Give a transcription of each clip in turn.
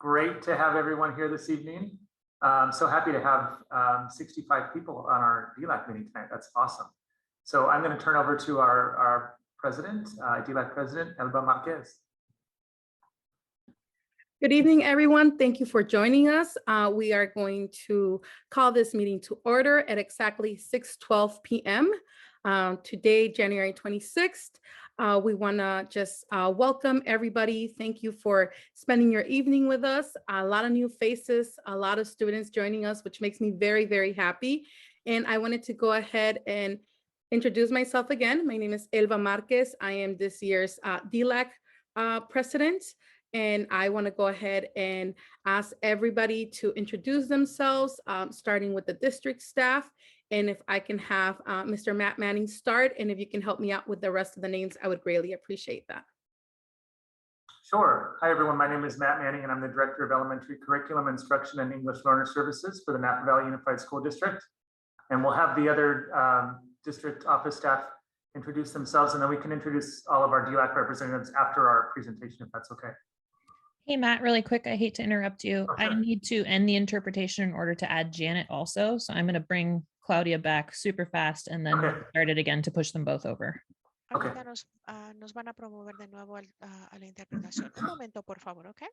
Great to have everyone here this evening. So happy to have 65 people on our DELAC meeting tonight. That's awesome. So I'm going to turn over to our president, DELAC president, Elba Marquez. Good evening, everyone. Thank you for joining us. We are going to call this meeting to order at exactly 6:12 p.m. Today, January 26th. We want to just welcome everybody. Thank you for spending your evening with us. A lot of new faces, a lot of students joining us, which makes me very, very happy. And I wanted to go ahead and introduce myself again. My name is Elba Marquez. I am this year's DELAC president. And I want to go ahead and ask everybody to introduce themselves, starting with the district staff. And if I can have Mr. Matt Manning start, and if you can help me out with the rest of the names, I would greatly appreciate that. Sure. Hi, everyone. My name is Matt Manning, and I'm the Director of Elementary Curriculum Instruction and English Learner Services for the Napa Valley Unified School District. And we'll have the other district office staff introduce themselves, and then we can introduce all of our DELAC representatives after our presentation, if that's okay. Hey, Matt, really quick, I hate to interrupt you. Oh, sure. I need to end the interpretation in order to add Janet also. So I'm going to bring Claudia back super fast and then start it again to push them both over. Okay. Ahorita nos van a promover de nuevo a la interpretación. Un momento, por favor, ¿ok?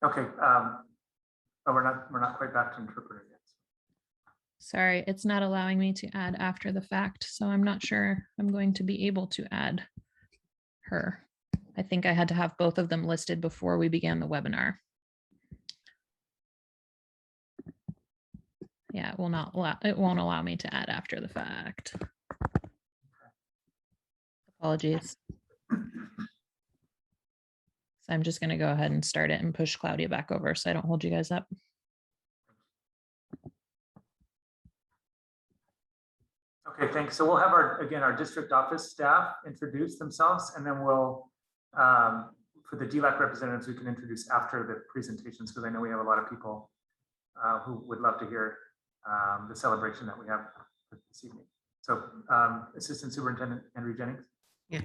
Okay. Oh, we're not quite back to interpreting yet. Sorry, it's not allowing me to add after the fact. So I'm not sure I'm going to be able to add her. I think I had to have both of them listed before we began the webinar. Yeah, it won't allow me to add after the fact. Apologies. So I'm just going to go ahead and start it and push Claudia back over so I don't hold you guys up. Okay, thanks. So we'll have our district office staff introduce themselves, and then we'll, for the DELAC representatives, we can introduce after the presentations, because I know we have a lot of people who would love to hear the celebration that we have this evening. So Assistant Superintendent Andrew Jennings. Yeah,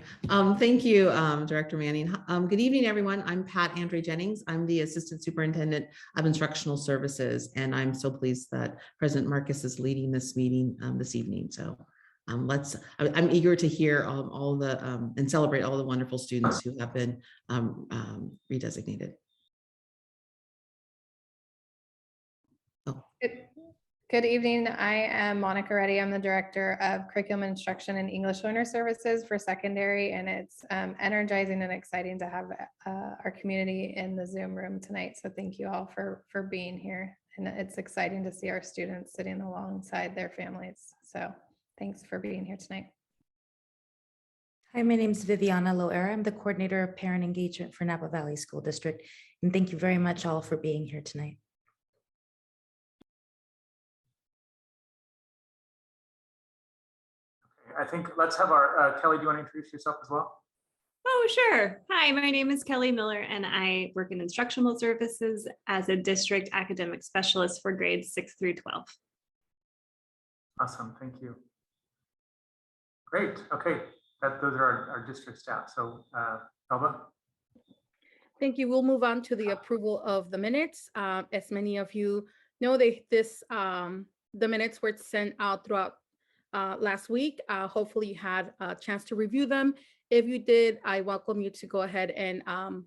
thank you, Director Manning. Good evening, everyone. I'm Pat Andre Jennings. I'm the Assistant Superintendent of Instructional Services, and I'm so pleased that President Marcus is leading this meeting this evening. So I'm eager to hear all the and celebrate all the wonderful students who have been redesignated. Oh. Good evening. I am Monica Reddy. I'm the Director of Curriculum Instruction and English Learner Services for secondary, and it's energizing and exciting to have our community in the Zoom room tonight. So thank you all for being here. And it's exciting to see our students sitting alongside their families. So thanks for being here tonight. Hi, my name is Viviana Loera. I'm the Coordinator of Parent Engagement for Napa Valley School District. And thank you very much all for being here tonight. I think let's have our Kelly, do you want to introduce yourself as well? Oh, sure. Hi, my name is Kelly Miller, and I work in instructional services as a district academic specialist for grades 6 through 12. Awesome. Thank you. Great. Okay. Those are our district staff. So Elba. Thank you. We'll move on to the approval of the minutes. As many of you know, the minutes were sent out throughout last week. Hopefully you had a chance to review them. If you did, I welcome you to go ahead and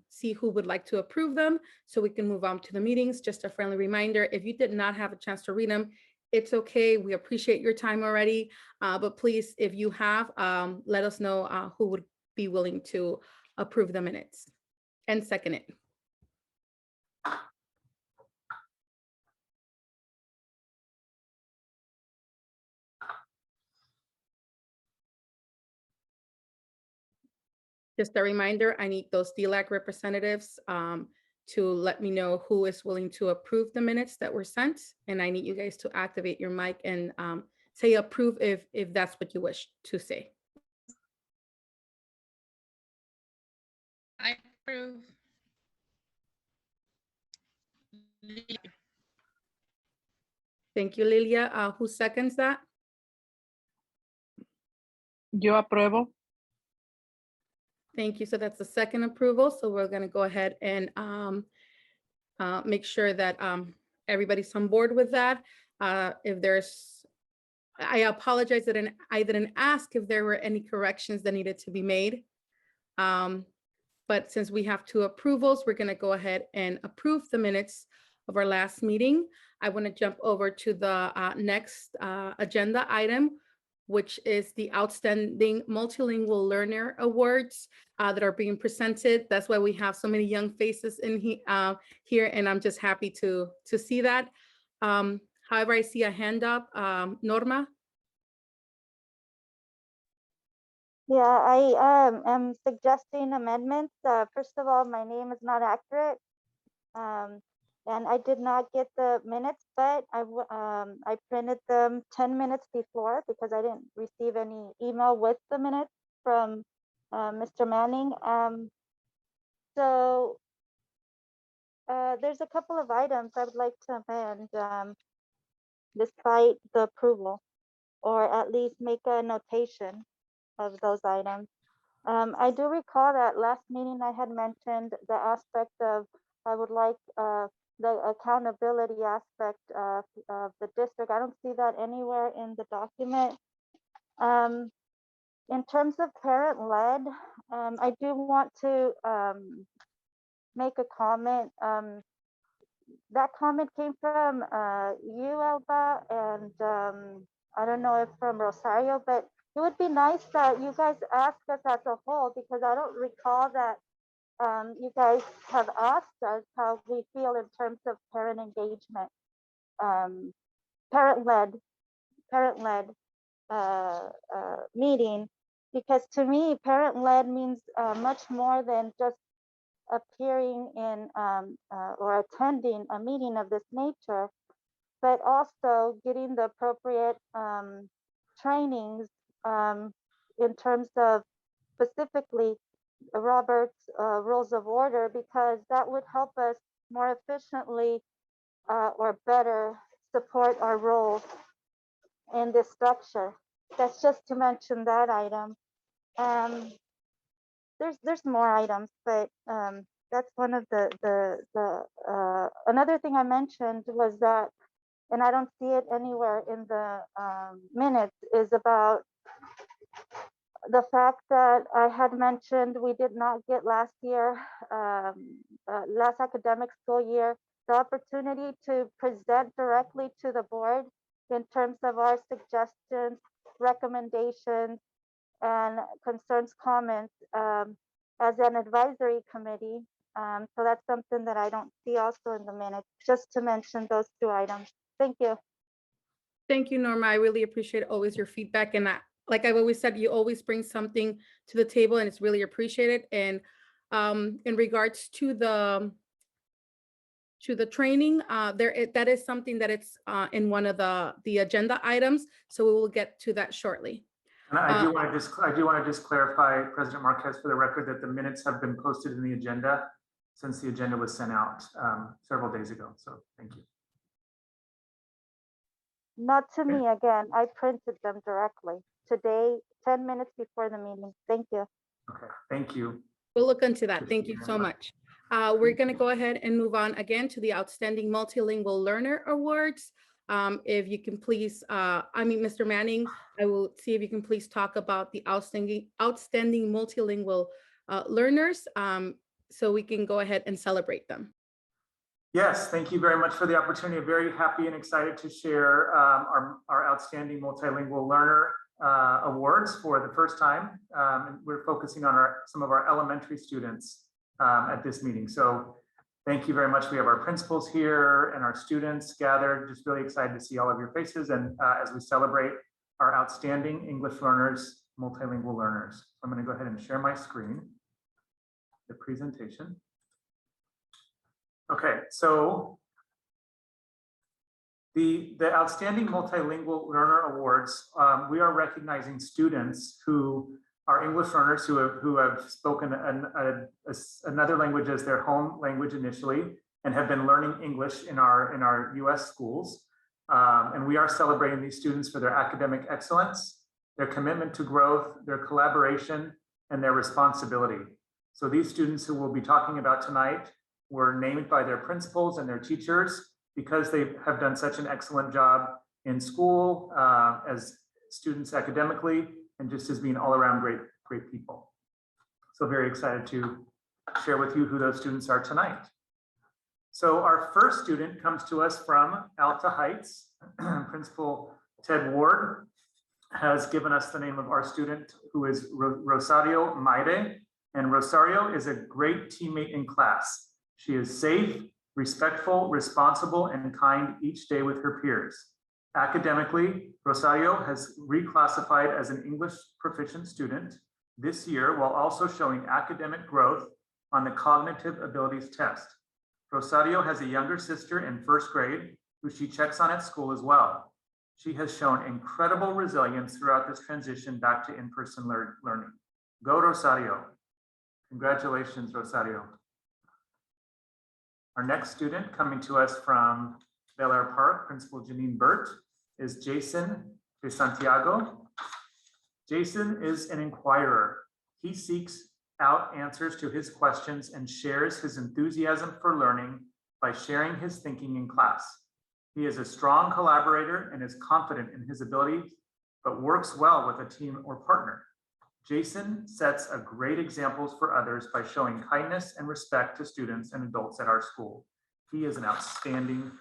see who would like to approve them so we can move on to the meetings. Just a friendly reminder, if you did not have a chance to read them, it's okay. We appreciate your time already. But please, if you have, let us know who would be willing to approve the minutes and second it. Just a reminder, I need those DELAC representatives to let me know who is willing to approve the minutes that were sent. And I need you guys to activate your mic and say approve if that's what you wish to say. I approve. Thank you, Lilia. Who seconds that? Yo apruebo. Thank you. So that's the second approval. So we're going to go ahead and make sure that everybody's on board with that. If there's, I apologize that I didn't ask if there were any corrections that needed to be made. But since we have two approvals, we're going to go ahead and approve the minutes of our last meeting. I want to jump over to the next agenda item, which is the Outstanding Multilingual Learner Awards that are being presented. That's why we have so many young faces in here, and I'm just happy to see that. However, I see a hand up. Norma? Yeah, I am suggesting amendments. First of all, my name is not accurate. And I did not get the minutes, but I printed them 10 minutes before because I didn't receive any email with the minutes from Mr. Manning. So there's a couple of items I would like to amend despite the approval, or at least make a notation of those items. I do recall that last meeting I had mentioned the aspect of I would like the accountability aspect of the district. I don't see that anywhere in the document. In terms of parent-led, I do want to make a comment. That comment came from you, Elba, and I don't know if from Rosario, but it would be nice that you guys ask us as a whole, because I don't recall that you guys have asked us how we feel in terms of parent engagement, parent-led meeting, because to me, parent-led means much more than just appearing in or attending a meeting of this nature, but also getting the appropriate trainings in terms of specifically Robert's rules of order, because that would help us more efficiently or better support our roles in this structure. That's just to mention that item. There's more items, but that's one of the another thing I mentioned was that, and I don't see it anywhere in the minutes, is about the fact that I had mentioned we did not get last year, last academic school year, the opportunity to present directly to the board in terms of our suggestions, recommendations, and concerns, comments as an advisory committee. So that's something that I don't see also in the minutes, just to mention those two items. Thank you. Thank you, Norma. I really appreciate always your feedback. And like I've always said, you always bring something to the table, and it's really appreciated. And in regards to the training, that is something that it's in one of the agenda items. So we will get to that shortly. And I do want to just clarify, President Marquez, for the record, that the minutes have been posted in the agenda since the agenda was sent out several days ago. So thank you. Not to me again. I printed them directly today, 10 minutes before the meeting. Thank you. Okay, thank you. We'll look into that. Thank you so much. We're going to go ahead and move on again to the Outstanding Multilingual Learner Awards. If you can please, Mr. Manning, I will see if you can please talk about the outstanding multilingual learners so we can go ahead and celebrate them. Yes, thank you very much for the opportunity. I'm very happy and excited to share our Outstanding Multilingual Learner Awards for the first time. And we're focusing on some of our elementary students at this meeting. So thank you very much. We have our principals here and our students gathered. Just really excited to see all of your faces, and as we celebrate our outstanding English learners, multilingual learners. I'm going to go ahead and share my screen, the presentation. Okay, so the Outstanding Multilingual Learner Awards, we are recognizing students who are English learners who have spoken another language as their home language initially, and have been learning English in our US schools. And we are celebrating these students for their academic excellence, their commitment to growth, their collaboration, and their responsibility. So these students who we'll be talking about tonight were named by their principals and their teachers because they have done such an excellent job in school, as students academically, and just as being all around great people. So very excited to share with you who those students are tonight. So our first student comes to us from Alta Heights. Principal Ted Ward has given us the name of our student, who is Rosario Maire. And Rosario is a great teammate in class. She is safe, respectful, responsible, and kind each day with her peers. Academically, Rosario has reclassified as an English proficient student this year, while also showing academic growth on the cognitive abilities test. Rosario has a younger sister in first grade who she checks on at school as well. She has shown incredible resilience throughout this transition back to in-person learning. Go Rosario. Congratulations, Rosario. Our next student coming to us from Bel Air Park, Principal Janine Burt, is Jason de Santiago. Jason is an inquirer. He seeks out answers to his questions and shares his enthusiasm for learning by sharing his thinking in class. He is a strong collaborator and is confident in his abilities, but works well with a team or partner. Jason sets a great examples for others by showing kindness and respect to students and adults at our school. He is an outstanding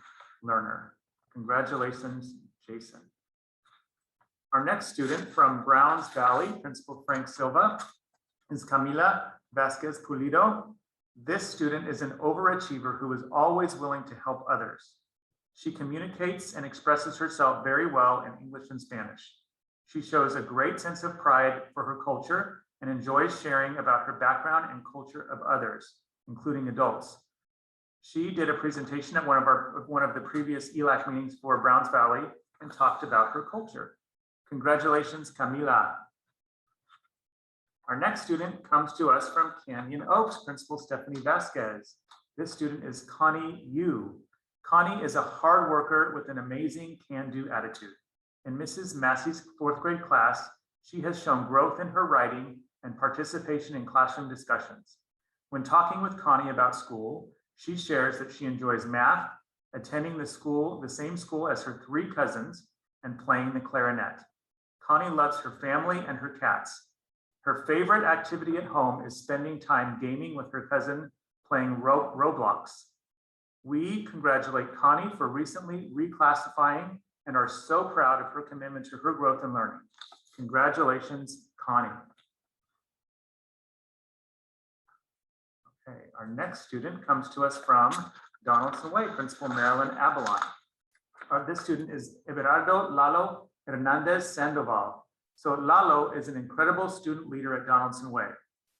learner. Congratulations, Jason. Our next student from Browns Valley, Principal Frank Silva, is Camila Vasquez Pulido. This student is an overachiever who is always willing to help others. She communicates and expresses herself very well in English and Spanish. She shows a great sense of pride for her culture and enjoys sharing about her background and culture of others, including adults. She did a presentation at one of the previous ELAC meetings for Browns Valley and talked about her culture. Congratulations, Camila. Our next student comes to us from Canyon Oaks, Principal Stephanie Vasquez. This student is Connie Yu. Connie is a hard worker with an amazing can-do attitude. In Mrs. Massey's fourth grade class, she has shown growth in her writing and participation in classroom discussions. When talking with Connie about school, she shares that she enjoys math, attending the same school as her three cousins, and playing the clarinet. Connie loves her family and her cats. Her favorite activity at home is spending time gaming with her cousin, playing Roblox. We congratulate Connie for recently reclassifying and are so proud of her commitment to her growth and learning. Congratulations, Connie. Okay, our next student comes to us from Donaldson Way, Principal Marilyn Abalon. This student is Everardo Lalo Hernandez Sandoval. So Lalo is an incredible student leader at Donaldson Way.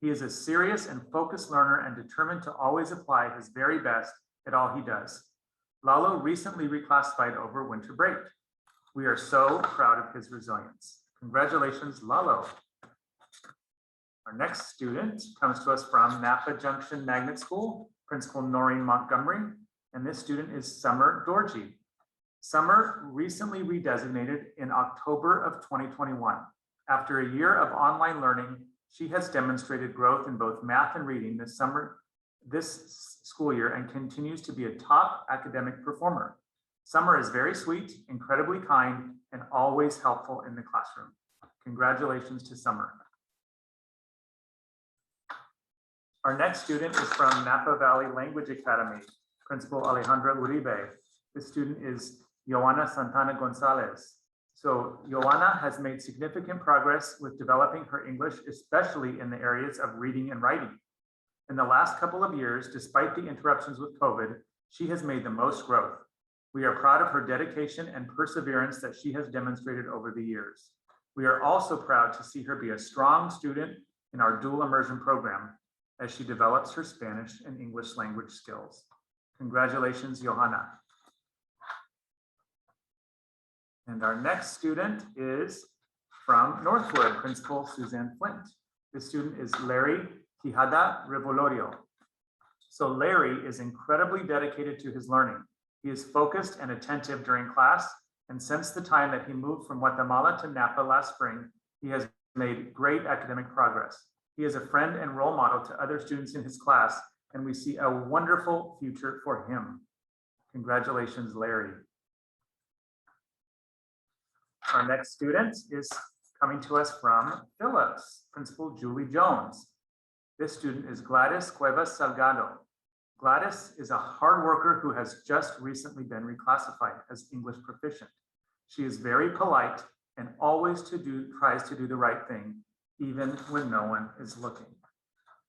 He is a serious and focused learner and determined to always apply his very best at all he does. Lalo recently reclassified over winter break. We are so proud of his resilience. Congratulations, Lalo. Our next student comes to us from Napa Junction Magnet School, Principal Noreen Montgomery, and this student is Summer Dorji. Summer recently redesignated in October of 2021. After a year of online learning, she has demonstrated growth in both math and reading this school year and continues to be a top academic performer. Summer is very sweet, incredibly kind, and always helpful in the classroom. Congratulations to Summer. Our next student is from Napa Valley Language Academy, Principal Alejandra Uribe. This student is Joanna Santana Gonzalez. So Joanna has made significant progress with developing her English, especially in the areas of reading and writing. In the last couple of years, despite the interruptions with COVID, she has made the most growth. We are proud of her dedication and perseverance that she has demonstrated over the years. We are also proud to see her be a strong student in our dual immersion program as she develops her Spanish and English language skills. Congratulations, Johanna. And our next student is from Northwood, Principal Suzanne Flint. This student is Larry Quijada Revolorio. So Larry is incredibly dedicated to his learning. He is focused and attentive during class, and since the time that he moved from Guatemala to Napa last spring, he has made great academic progress. He is a friend and role model to other students in his class, and we see a wonderful future for him. Congratulations, Larry. Our next student is coming to us from Phillips, Principal Julie Jones. This student is Gladys Cuevas Salgado. Gladys is a hard worker who has just recently been reclassified as English proficient. She is very polite and always tries to do the right thing, even when no one is looking.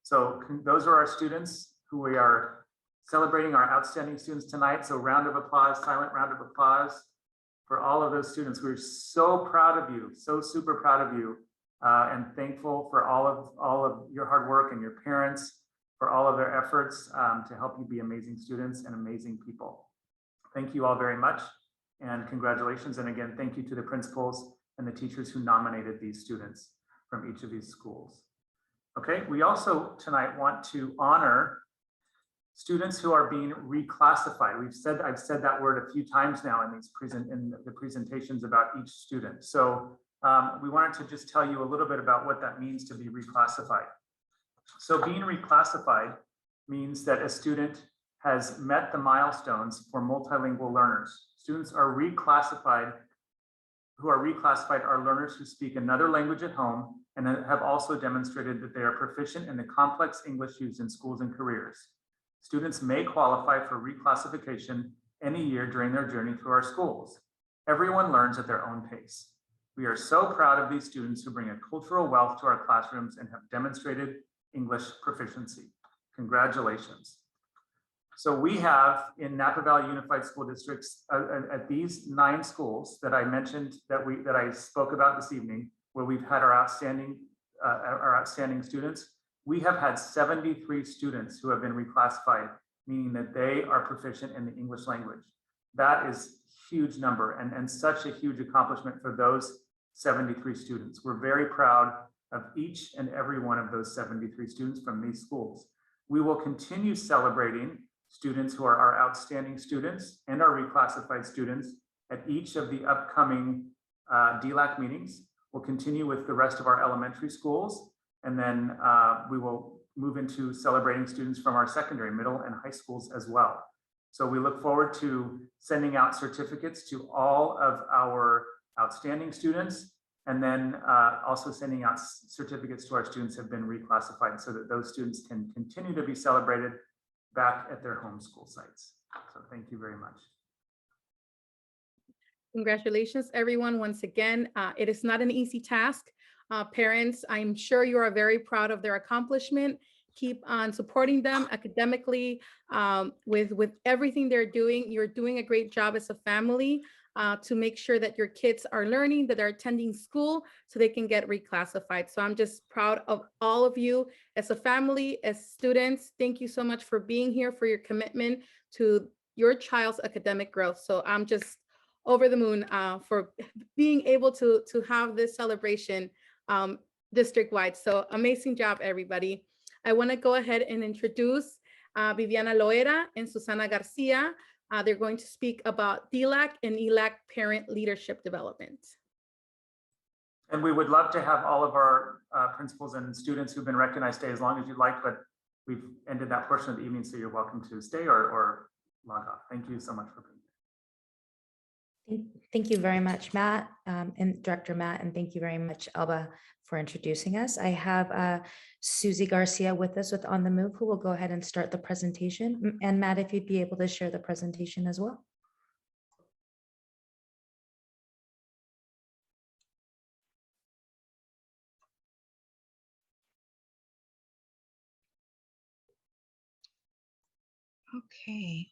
So those are our students who we are celebrating, our outstanding students tonight. So round of applause, silent round of applause for all of those students. We're so proud of you, so super proud of you, and thankful for all of your hard work, and your parents for all of their efforts to help you be amazing students and amazing people. Thank you all very much, and congratulations. And again, thank you to the principals and the teachers who nominated these students from each of these schools. Okay, we also tonight want to honor students who are being reclassified. I've said that word a few times now in the presentations about each student. So we wanted to just tell you a little bit about what that means to be reclassified. So being reclassified means that a student has met the milestones for multilingual learners. Students are reclassified. Who are reclassified are learners who speak another language at home and have also demonstrated that they are proficient in the complex English used in schools and careers. Students may qualify for reclassification any year during their journey through our schools. Everyone learns at their own pace. We are so proud of these students who bring a cultural wealth to our classrooms and have demonstrated English proficiency. Congratulations. So we have in Napa Valley Unified School Districts at these 9 schools that I mentioned that I spoke about this evening, where we've had our outstanding students. We have had 73 students who have been reclassified, meaning that they are proficient in the English language. That is a huge number and such a huge accomplishment for those 73 students. We're very proud of each and every one of those 73 students from these schools. We will continue celebrating students who are our outstanding students and our reclassified students at each of the upcoming DELAC meetings. We'll continue with the rest of our elementary schools, and then we will move into celebrating students from our secondary, middle, and high schools as well. So we look forward to sending out certificates to all of our outstanding students, and then also sending out certificates to our students who have been reclassified so that those students can continue to be celebrated back at their home school sites. So thank you very much. Congratulations, everyone. Once again, it is not an easy task. Parents, I'm sure you are very proud of their accomplishment. Keep on supporting them academically with everything they're doing. You're doing a great job as a family to make sure that your kids are learning, that they're attending school so they can get reclassified. So I'm just proud of all of you as a family, as students. Thank you so much for being here, for your commitment to your child's academic growth. So I'm just over the moon for being able to have this celebration district-wide. So amazing job, everybody. I want to go ahead and introduce Viviana Loera and Susanna Garcia. They're going to speak about DELAC and ELAC parent leadership development. And we would love to have all of our principals and students who've been recognized stay as long as you'd like, but we've ended that portion of the evening, so you're welcome to stay or log off. Thank you so much for being here. Thank you very much, Matt, and Director Matt, and thank you very much, Elba, for introducing us. I have Susie Garcia with us with On the Move, who will go ahead and start the presentation. And Matt, if you'd be able to share the presentation as well. Okay.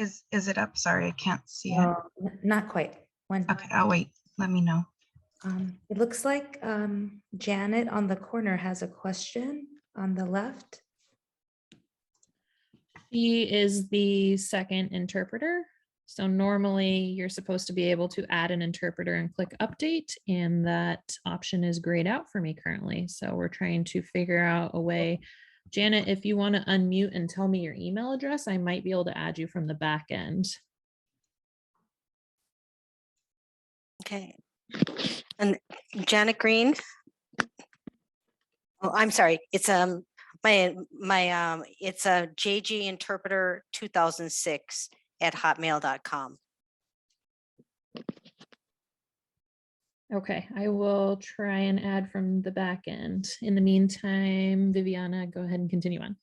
Is it up? Sorry, I can't see it. Not quite. Okay, I'll wait. Let me know. It looks like Janet on the corner has a question on the left. She is the second interpreter. So normally you're supposed to be able to add an interpreter and click update, and that option is grayed out for me currently. So we're trying to figure out a way Janet, if you want to unmute and tell me your email address, I might be able to add you from the back end. Okay. And Janet Green. Oh, I'm sorry. It's it's a JG Interpreter 2006 at hotmail.com. Okay, I will try and add from the back end. In the meantime, Viviana, go ahead and continue on.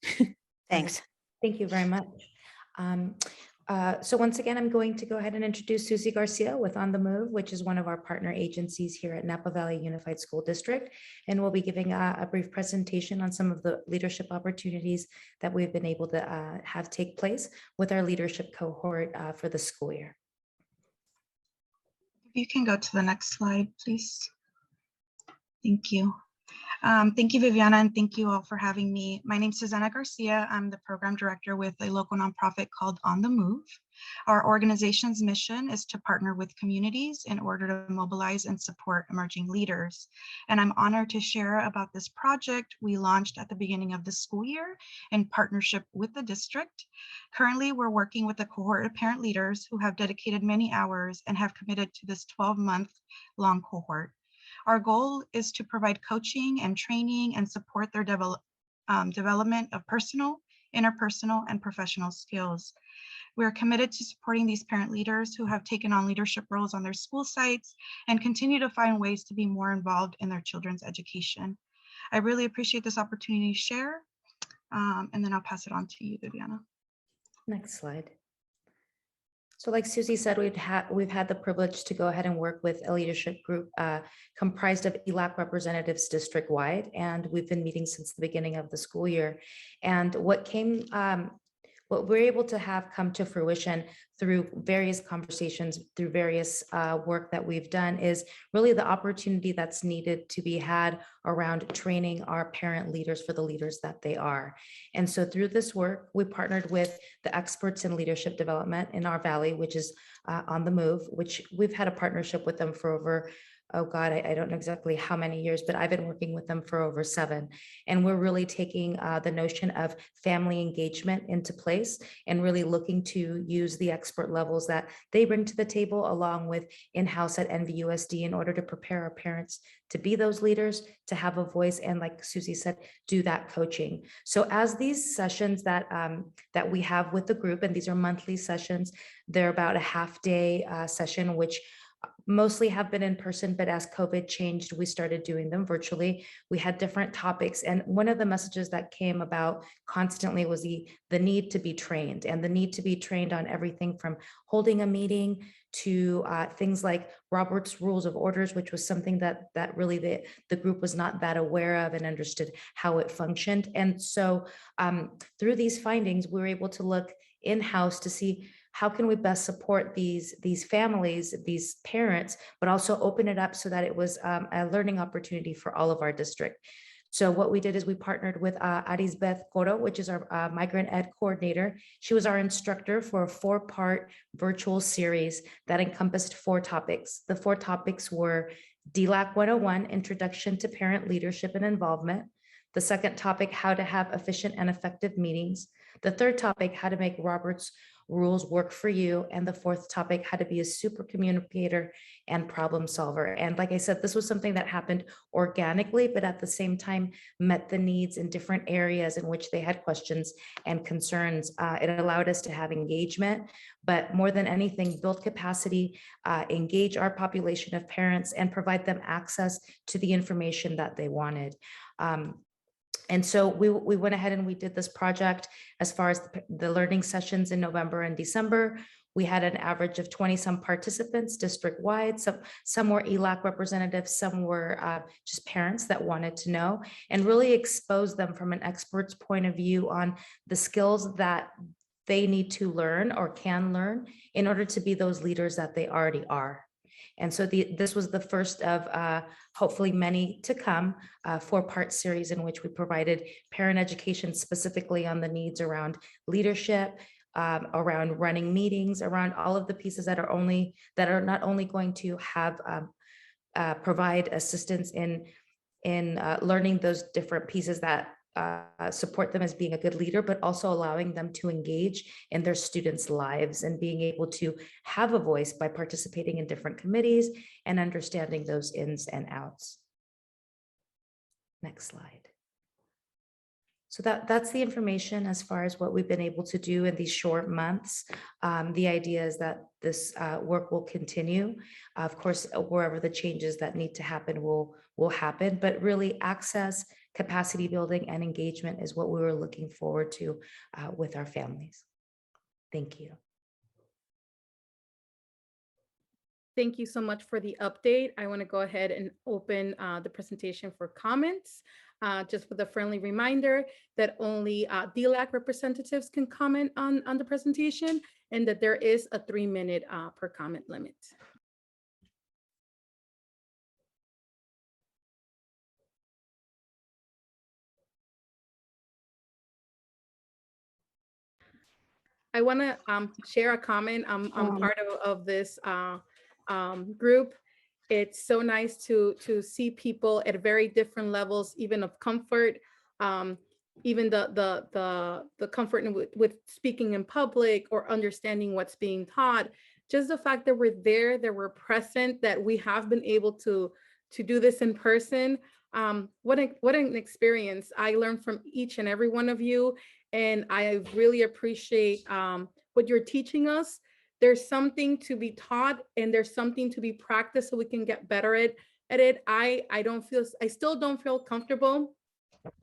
Thanks. Thank you very much. So once again, I'm going to go ahead and introduce Susie Garcia with On the Move, which is one of our partner agencies here at Napa Valley Unified School District. And we'll be giving a brief presentation on some of the leadership opportunities that we've been able to have take place with our leadership cohort for the school year. If you can go to the next slide, please. Thank you. Thank you, Viviana, and thank you all for having me. My name is Susanna Garcia. I'm the program director with a local nonprofit called On the Move. Our organization's mission is to partner with communities in order to mobilize and support emerging leaders. And I'm honored to share about this project we launched at the beginning of the school year in partnership with the district. Currently, we're working with a cohort of parent leaders who have dedicated many hours and have committed to this 12-month-long cohort. Our goal is to provide coaching and training and support their development of personal, interpersonal, and professional skills. We are committed to supporting these parent leaders who have taken on leadership roles on their school sites and continue to find ways to be more involved in their children's education. I really appreciate this opportunity to share, and then I'll pass it on to you, Viviana. Next slide. So like Susie said, we've had the privilege to go ahead and work with a leadership group comprised of DELAC representatives district-wide, and we've been meeting since the beginning of the school year. And what we're able to have come to fruition through various conversations, through various work that we've done, is really the opportunity that's needed to be had around training our parent leaders for the leaders that they are. And so through this work, we partnered with the experts in leadership development in our valley, which is On the Move, which we've had a partnership with them for over, oh God, I don't know exactly how many years, but I've been working with them for over 7. And we're really taking the notion of family engagement into place and really looking to use the expert levels that they bring to the table along with in-house at NVUSD in order to prepare our parents to be those leaders, to have a voice, and like Susie said, do that coaching. So as these sessions that we have with the group, and these are monthly sessions, they're about a half-day session, which mostly have been in person, but as COVID changed, we started doing them virtually. We had different topics. And one of the messages that came about constantly was the need to be trained, and the need to be trained on everything from holding a meeting to things like Robert's Rules of Orders, which was something that really the group was not that aware of and understood how it functioned. And so through these findings, we were able to look in-house to see how can we best support these families, these parents, but also open it up so that it was a learning opportunity for all of our district. So what we did is we partnered with Arisbeth Coro, which is our migrant ed coordinator. She was our instructor for a 4-part virtual series that encompassed 4 topics. The 4 topics were DELAC 101, Introduction to Parent Leadership and Involvement. The second topic, how to have efficient and effective meetings. The third topic, how to make Robert's Rules work for you. And the 4th topic, how to be a super communicator and problem solver. And like I said, this was something that happened organically, but at the same time met the needs in different areas in which they had questions and concerns. It allowed us to have engagement, but more than anything, build capacity, engage our population of parents, and provide them access to the information that they wanted. And so we went ahead and we did this project as far as the learning sessions in November and December. We had an average of 20-some participants district-wide. Some were ELAC representatives, some were just parents that wanted to know, and really expose them from an expert's point of view on the skills that they need to learn or can learn in order to be those leaders that they already are. And so this was the first of hopefully many to come, 4-part series in which we provided parent education specifically on the needs around leadership, around running meetings, around all of the pieces that are not only going to have provide assistance in learning those different pieces that support them as being a good leader, but also allowing them to engage in their students' lives and being able to have a voice by participating in different committees and understanding those ins and outs. Next slide. So that's the information as far as what we've been able to do in these short months. The idea is that this work will continue. Of course, wherever the changes that need to happen will happen, but really access, capacity building, and engagement is what we were looking forward to with our families. Thank you. Thank you so much for the update. I want to go ahead and open the presentation for comments. Just with a friendly reminder that only DELAC representatives can comment on the presentation, and that there is a 3-minute per comment limit. I want to share a comment. I'm part of this group. It's so nice to see people at very different levels, even of comfort, even the comfort with speaking in public or understanding what's being taught. Just the fact that we're there, that we're present, that we have been able to do this in person. What an experience. I learned from each and every one of you, and I really appreciate what you're teaching us. There's something to be taught and there's something to be practiced so we can get better at it. I still don't feel comfortable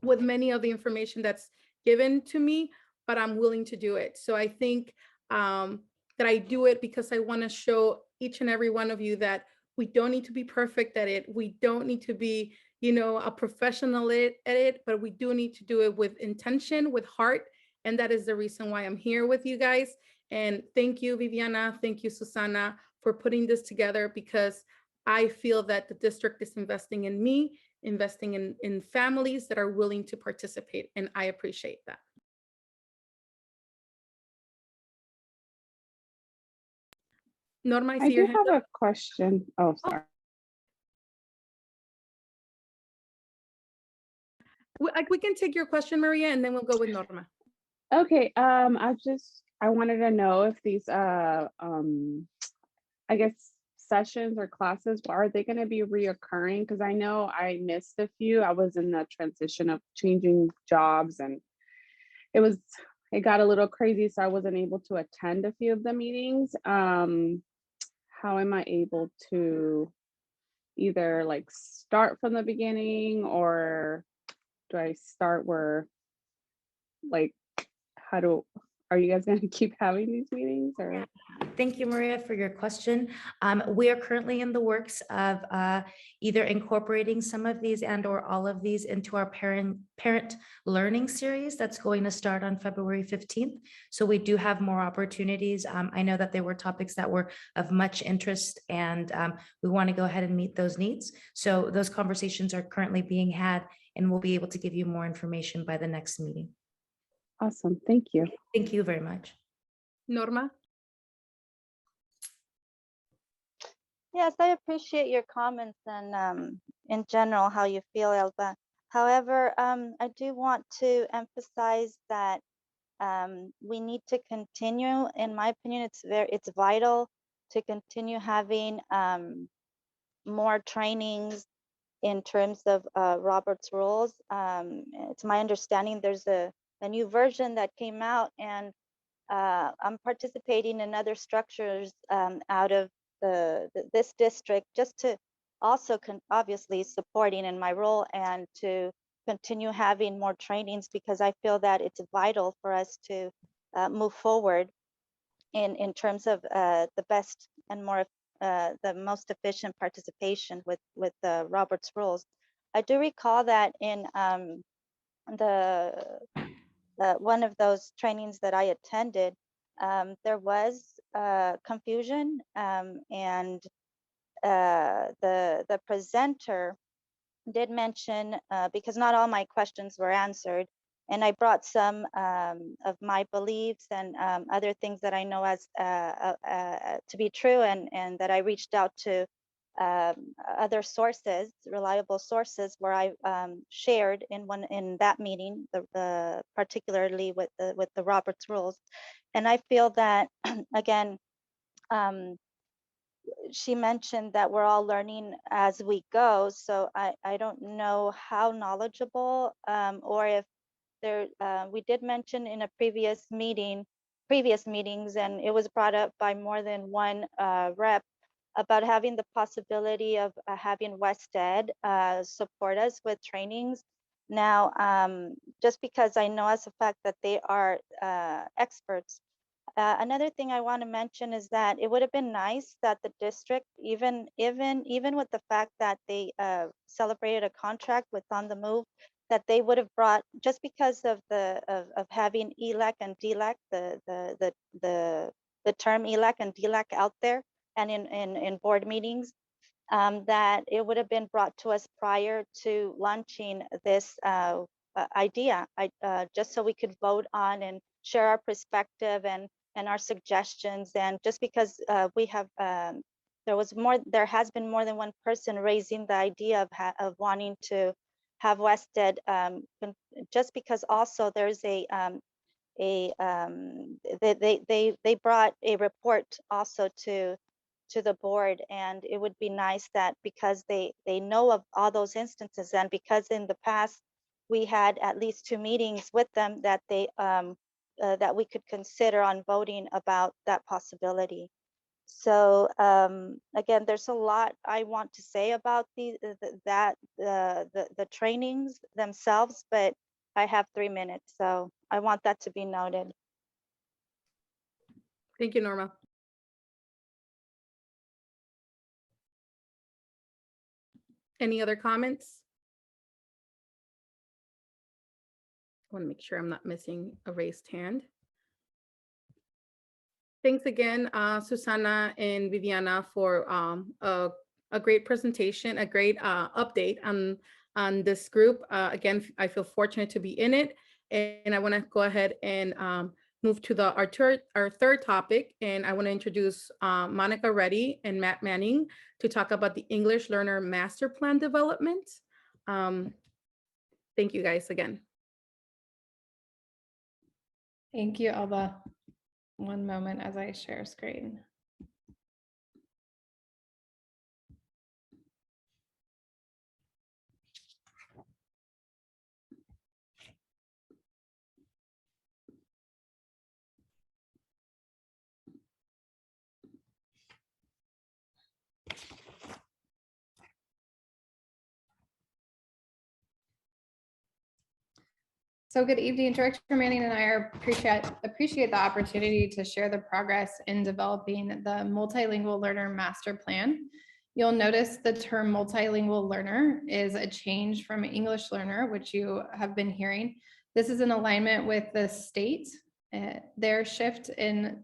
with many of the information that's given to me, but I'm willing to do it. So I think that I do it because I want to show each and every one of you that we don't need to be perfect at it. We don't need to be, a professional at it, but we do need to do it with intention, with heart. And that is the reason why I'm here with you guys. And thank you, Viviana. Thank you, Susanna, for putting this together, because I feel that the district is investing in me, investing in families that are willing to participate. And I appreciate that. Norma, I see your hand up. I do have a question. Oh, sorry. We can take your question, Maria, and then we'll go with Norma. Okay, I wanted to know if these I guess sessions or classes, are they going to be reoccurring? Because I know I missed a few. I was in the transition of changing jobs, and it got a little crazy, so I wasn't able to attend a few of the meetings. How am I able to either like start from the beginning, or do I start where, like, are you guys going to keep having these meetings? Or Thank you, Maria, for your question. We are currently in the works of either incorporating some of these and or all of these into our parent learning series that's going to start on February 15th. So we do have more opportunities. I know that there were topics that were of much interest, and we want to go ahead and meet those needs. So those conversations are currently being had, and we'll be able to give you more information by the next meeting. Awesome. Thank you. Thank you very much. Norma? Yes, I appreciate your comments and in general how you feel, Elba. However, I do want to emphasize that we need to continue. In my opinion, it's vital to continue having more trainings in terms of Robert's rules. It's my understanding there's a new version that came out, and I'm participating in other structures out of this district, just to also obviously supporting in my role and to continue having more trainings, because I feel that it's vital for us to move forward in terms of the best and more the most efficient participation with the Robert's rules. I do recall that in one of those trainings that I attended, there was confusion, and the presenter did mention, because not all my questions were answered, and I brought some of my beliefs and other things that I know as to be true, and that I reached out to other sources, reliable sources, where I shared in that meeting, particularly with the Roberts rules. And I feel that again, she mentioned that we're all learning as we go. So I don't know how knowledgeable or if we did mention in a previous meetings, and it was brought up by more than one rep about having the possibility of having West Ed support us with trainings. Now, just because I know as a fact that they are experts. Another thing I want to mention is that it would have been nice that the district, even with the fact that they celebrated a contract with On the Move, that they would have brought, just because of having ELAC and DELAC, the term ELAC and DELAC out there and in board meetings, that it would have been brought to us prior to launching this idea, just so we could vote on and share our perspective and our suggestions. And just because we have there has been more than one person raising the idea of wanting to have West Ed, just because also there's they brought a report also to the board, and it would be nice that because they know of all those instances, and because in the past we had at least 2 meetings with them, that they that we could consider on voting about that possibility. So again, there's a lot I want to say about the trainings themselves, but I have 3 minutes, so I want that to be noted. Thank you, Norma. Any other comments? I want to make sure I'm not missing a raised hand. Thanks again, Susanna and Viviana, for a great presentation, a great update on this group. Again, I feel fortunate to be in it, and I want to go ahead and move to our third topic, and I want to introduce Monica Reddy and Matt Manning to talk about the English Learner Master Plan development. Thank you guys again. Thank you, Alba. One moment as I share screen. So good evening, Director Manning and I appreciate the opportunity to share the progress in developing the Multilingual Learner Master Plan. You'll notice the term multilingual learner is a change from English learner, which you have been hearing. This is in alignment with the state, their shift in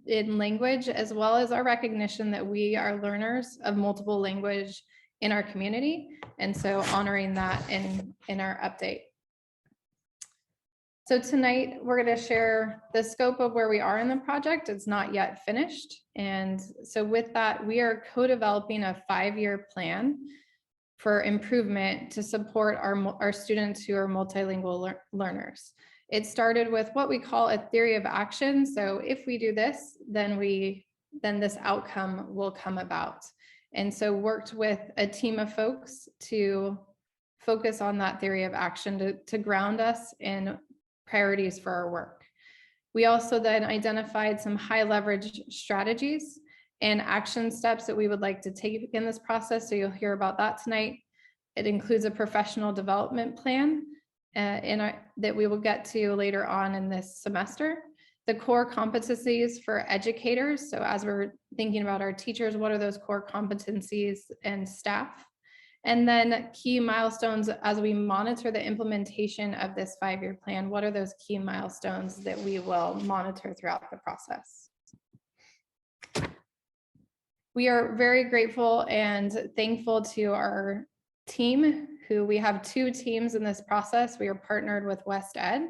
language, as well as our recognition that we are learners of multiple language in our community. And so honoring that in our update. So tonight we're going to share the scope of where we are in the project. It's not yet finished. And so with that, we are co-developing a 5-year plan for improvement to support our students who are multilingual learners. It started with what we call a theory of action. So if we do this, then this outcome will come about. And so worked with a team of folks to focus on that theory of action to ground us in priorities for our work. We also then identified some high leverage strategies and action steps that we would like to take in this process. So you'll hear about that tonight. It includes a professional development plan that we will get to later on in this semester. The core competencies for educators. So as we're thinking about our teachers, what are those core competencies and staff? And then key milestones as we monitor the implementation of this 5-year plan. What are those key milestones that we will monitor throughout the process? We are very grateful and thankful to our team, who we have 2 teams in this process. We are partnered with West Ed.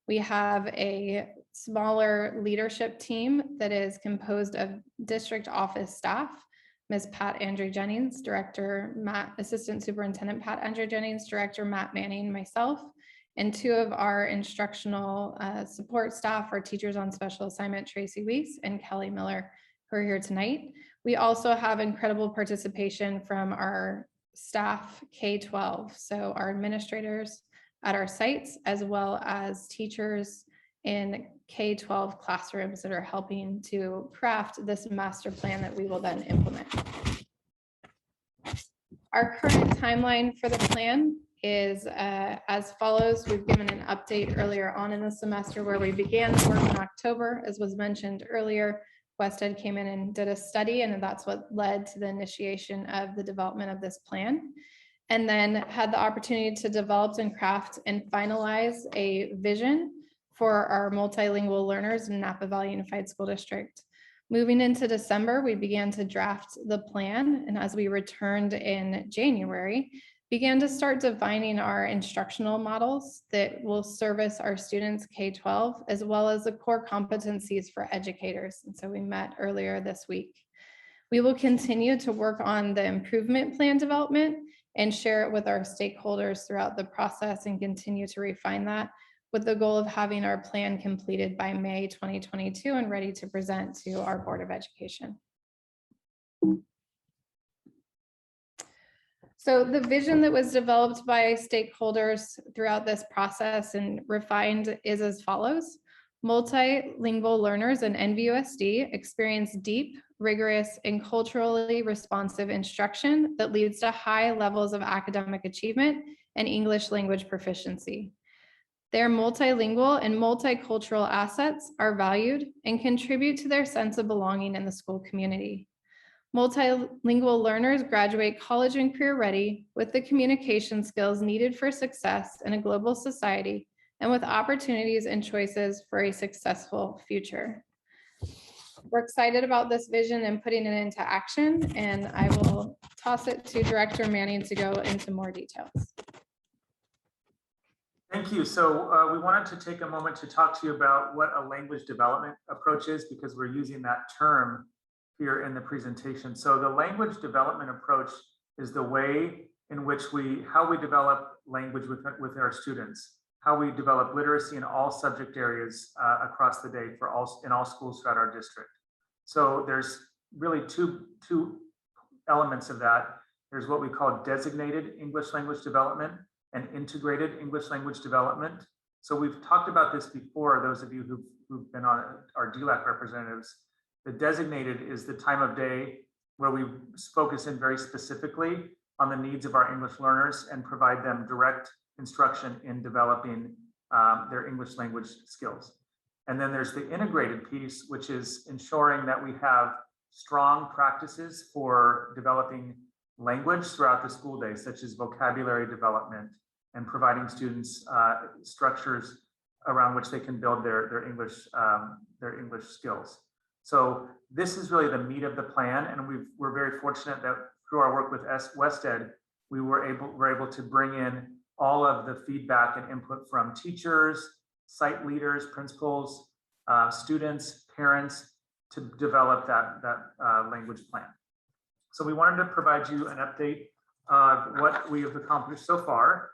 We have a smaller leadership team that is composed of district office staff, Ms. Pat Andre Jennings, Director Matt, Assistant Superintendent Pat Andre Jennings, Director Matt Manning, myself, and two of our instructional support staff, our teachers on special assignment, Tracy Weiss and Kelly Miller, who are here tonight. We also have incredible participation from our staff K-12, so our administrators at our sites, as well as teachers in K-12 classrooms that are helping to craft this master plan that we will then implement. Our current timeline for the plan is as follows. We've given an update earlier on in the semester where we began the work in October. As was mentioned earlier, WestEd came in and did a study, and that's what led to the initiation of the development of this plan. And then had the opportunity to develop and craft and finalize a vision for our multilingual learners in Napa Valley Unified School District. Moving into December, we began to draft the plan, and as we returned in January, began to start defining our instructional models that will service our students K-12, as well as the core competencies for educators. And so we met earlier this week. We will continue to work on the improvement plan development and share it with our stakeholders throughout the process and continue to refine that with the goal of having our plan completed by May 2022 and ready to present to our Board of Education. So the vision that was developed by stakeholders throughout this process and refined is as follows. Multilingual learners in NVUSD experience deep, rigorous, and culturally responsive instruction that leads to high levels of academic achievement and English language proficiency. Their multilingual and multicultural assets are valued and contribute to their sense of belonging in the school community. Multilingual learners graduate college and career ready with the communication skills needed for success in a global society and with opportunities and choices for a successful future. We're excited about this vision and putting it into action, and I will toss it to Director Manning to go into more details. Thank you. So we wanted to take a moment to talk to you about what a language development approach is, because we're using that term here in the presentation. So the language development approach is the way in which how we develop language with our students, how we develop literacy in all subject areas across the day in all schools throughout our district. So there's really two elements of that. There's what we call designated English language development and integrated English language development. So we've talked about this before, those of you who've been on our DELAC representatives. The designated is the time of day where we focus in very specifically on the needs of our English learners and provide them direct instruction in developing their English language skills. And then there's the integrated piece, which is ensuring that we have strong practices for developing language throughout the school day, such as vocabulary development and providing students structures around which they can build their English skills. So this is really the meat of the plan, and we're very fortunate that through our work with WestEd, we're able to bring in all of the feedback and input from teachers, site leaders, principals, students, parents to develop that language plan. So we wanted to provide you an update of what we have accomplished so far.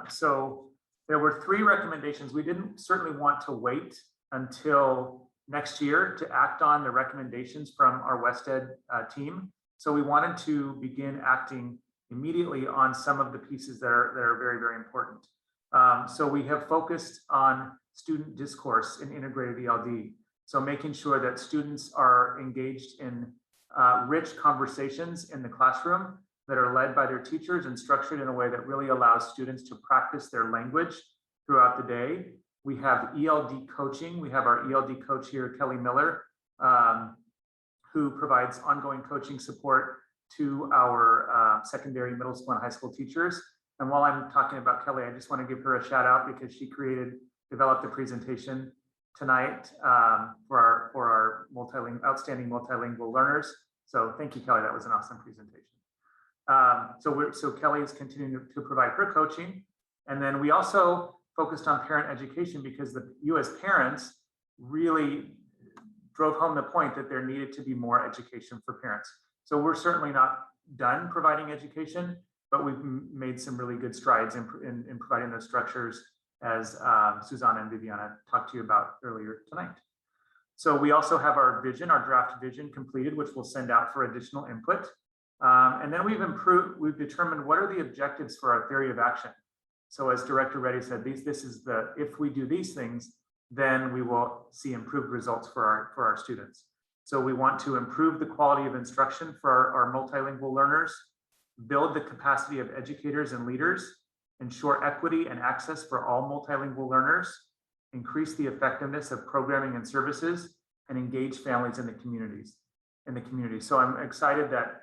So there were 3 recommendations. We didn't certainly want to wait until next year to act on the recommendations from our WestEd team. So we wanted to begin acting immediately on some of the pieces that are very, very important. So we have focused on student discourse in integrated ELD. So making sure that students are engaged in rich conversations in the classroom that are led by their teachers and structured in a way that really allows students to practice their language throughout the day. We have ELD coaching. We have our ELD coach here, Kelly Miller, who provides ongoing coaching support to our secondary, middle school, and high school teachers. And while I'm talking about Kelly, I just want to give her a shout out because she developed a presentation tonight for our outstanding multilingual learners. So thank you, Kelly. That was an awesome presentation. So Kelly is continuing to provide her coaching. And then we also focused on parent education because you as parents really drove home the point that there needed to be more education for parents. So we're certainly not done providing education, but we've made some really good strides in providing those structures, as Susanna and Viviana talked to you about earlier tonight. So we also have our vision, our draft vision completed, which we'll send out for additional input. And then we've determined what are the objectives for our theory of action. So as Director Reddy said, if we do these things, then we will see improved results for our students. So we want to improve the quality of instruction for our multilingual learners, build the capacity of educators and leaders, ensure equity and access for all multilingual learners, increase the effectiveness of programming and services, and engage families in the communities. So I'm excited that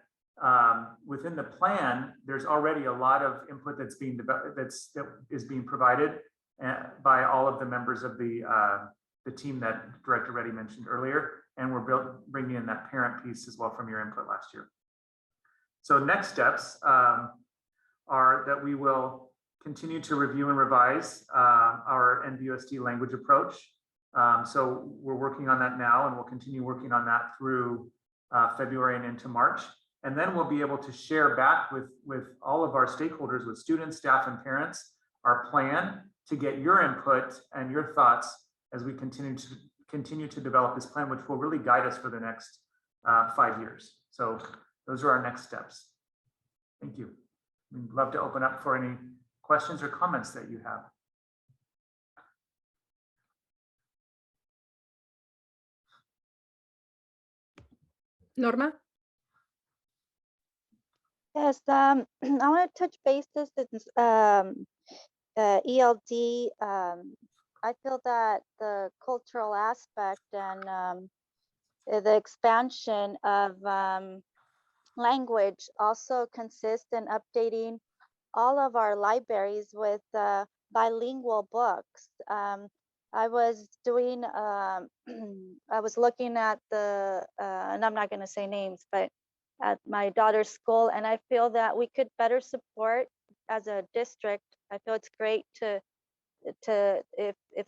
within the plan, there's already a lot of input that is being provided by all of the members of the team that Director Reddy mentioned earlier, and we're bringing in that parent piece as well from your input last year. So next steps are that we will continue to review and revise our NBUSD language approach. So we're working on that now, and we'll continue working on that through February and into March. And then we'll be able to share back with all of our stakeholders, with students, staff, and parents, our plan to get your input and your thoughts as we continue to develop this plan, which will really guide us for the next 5 years. So those are our next steps. Thank you. We'd love to open up for any questions or comments that you have. Norma? Yes, I want to touch bases in ELD. I feel that the cultural aspect and the expansion of language also consists in updating all of our libraries with bilingual books. I was doing, I was looking at and I'm not going to say names, but at my daughter's school, and I feel that we could better support as a district. I feel it's great if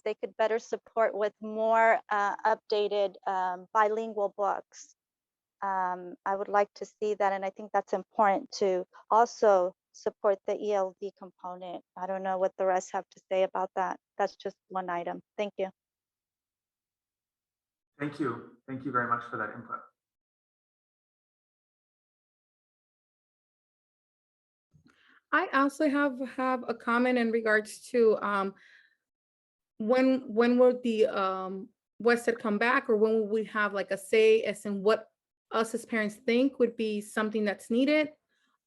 they could better support with more updated bilingual books. I would like to see that, and I think that's important to also support the ELD component. I don't know what the rest have to say about that. That's just one item. Thank you. Thank you. Thank you very much for that input. I also have a comment in regards to when will the Wested come back, or when will we have like a say as in what us as parents think would be something that's needed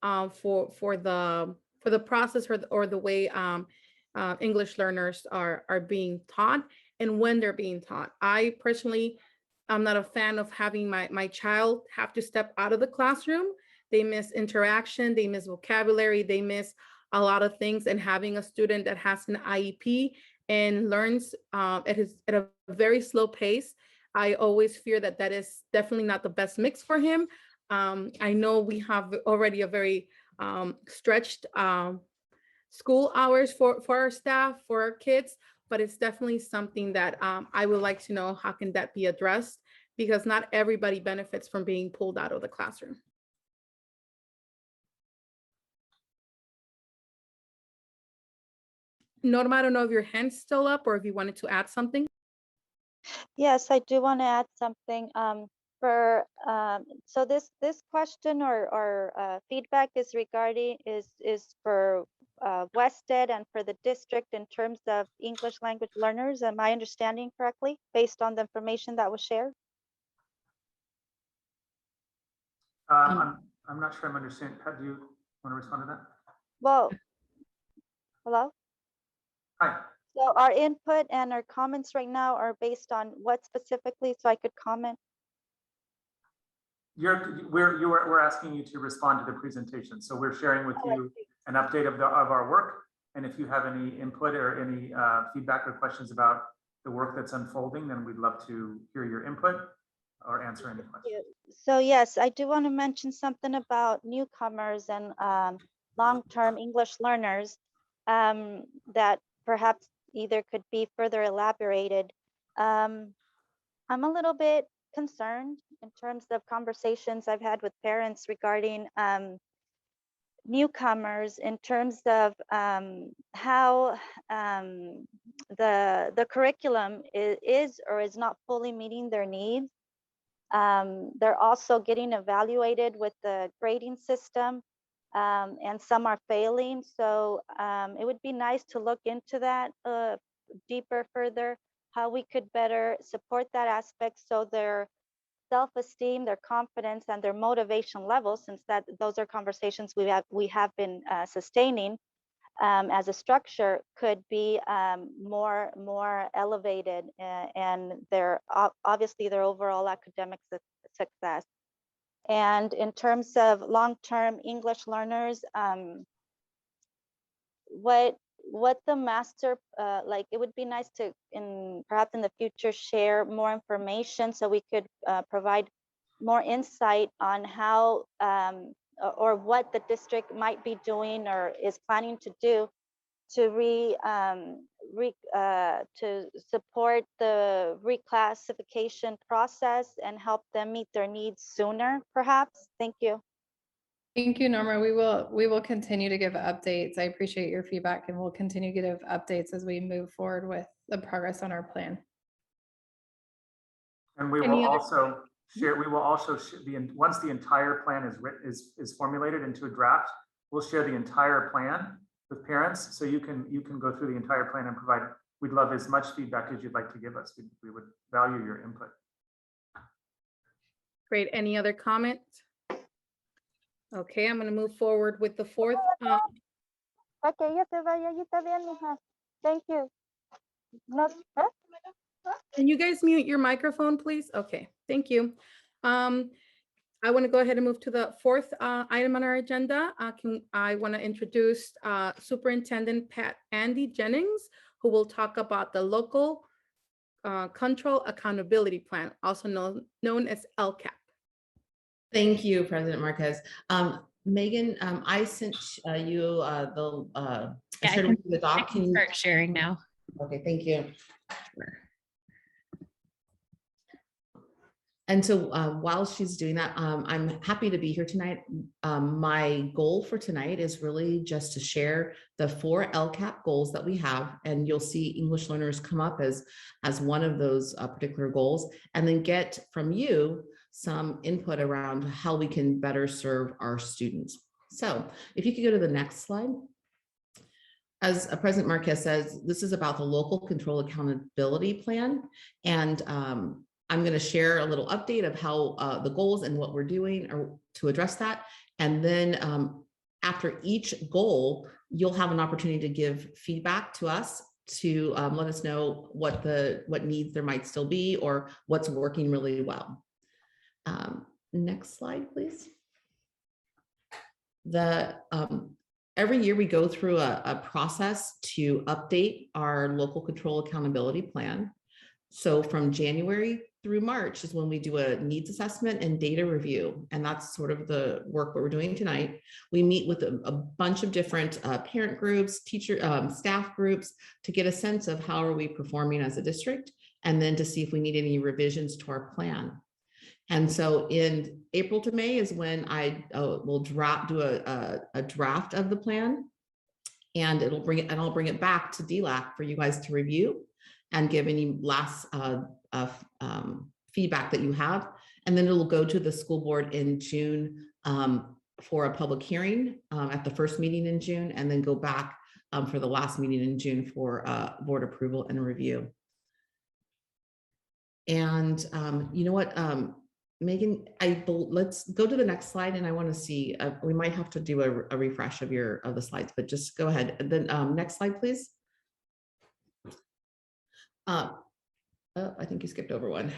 for the process or the way English learners are being taught and when they're being taught. I personally, I'm not a fan of having my child have to step out of the classroom. They miss interaction, they miss vocabulary, they miss a lot of things, and having a student that has an IEP and learns at a very slow pace, I always fear that is definitely not the best mix for him. I know we have already a very stretched school hours for our staff, for our kids, but it's definitely something that I would like to know how can that be addressed, because not everybody benefits from being pulled out of the classroom. Norma, I don't know if your hand's still up or if you wanted to add something. Yes, I do want to add something. So this question or feedback is regarding is for Wested and for the district in terms of English language learners. Am I understanding correctly based on the information that was shared? I'm not sure I'm understanding. Pat, do you want to respond to that? Well, hello? Hi. So our input and our comments right now are based on what specifically, so I could comment? We're asking you to respond to the presentation. So we're sharing with you an update of our work. And if you have any input or any feedback or questions about the work that's unfolding, then we'd love to hear your input or answer any questions. So yes, I do want to mention something about newcomers and long-term English learners that perhaps either could be further elaborated. I'm a little bit concerned in terms of conversations I've had with parents regarding newcomers, in terms of how the curriculum is or is not fully meeting their needs. They're also getting evaluated with the grading system, and some are failing. So it would be nice to look into that deeper further, how we could better support that aspect so their self-esteem, their confidence, and their motivation levels, since those are conversations we have been sustaining as a structure, could be more elevated, and obviously their overall academic success. And in terms of long-term English learners, what the master, like, it would be nice to perhaps in the future share more information so we could provide more insight on how or what the district might be doing or is planning to do to to support the reclassification process and help them meet their needs sooner, perhaps. Thank you. Thank you, Norma. We will continue to give updates. I appreciate your feedback, and we'll continue to give updates as we move forward with the progress on our plan. And we will also share. We will also once the entire plan is formulated into a draft, we'll share the entire plan with parents, so you can go through the entire plan and provide. We'd love as much feedback as you'd like to give us. We would value your input. Great. Any other comments? Okay, I'm going to move forward with the fourth. Okay, ya se vaya, ya está bien, mija. Thank you. No, huh? Can you guys mute your microphone, please? Okay, thank you. I want to go ahead and move to the fourth item on our agenda. I want to introduce Superintendent Andy Jennings, who will talk about the Local Control Accountability Plan, also known as LCAP. Thank you, President Marquez. Megan, I sent you I shared with you the doc. I can start sharing now. Okay, thank you. Sure. And so while she's doing that, I'm happy to be here tonight. My goal for tonight is really just to share the 4 LCAP goals that we have, and you'll see English learners come up as one of those particular goals, and then get from you some input around how we can better serve our students. So if you could go to the next slide. As President Marquez says, this is about the Local Control Accountability Plan, and I'm going to share a little update of how the goals and what we're doing to address that. And then after each goal, you'll have an opportunity to give feedback to us to let us know what needs there might still be or what's working really well. Next slide, please. Every year we go through a process to update our Local Control Accountability Plan. So from January through March is when we do a needs assessment and data review. And that's sort of the work that we're doing tonight. We meet with a bunch of different parent groups, staff groups, to get a sense of how are we performing as a district, and then to see if we need any revisions to our plan. And so in April to May is when I will do a draft of the plan, and I'll bring it back to DELAC for you guys to review and give any last feedback that you have. And then it'll go to the school board in June for a public hearing at the first meeting in June, and then go back for the last meeting in June for board approval and review. And you know what, Megan, let's go to the next slide, and I want to see, we might have to do a refresh of the slides, but just go ahead. And then next slide, please. Oh, I think you skipped over one.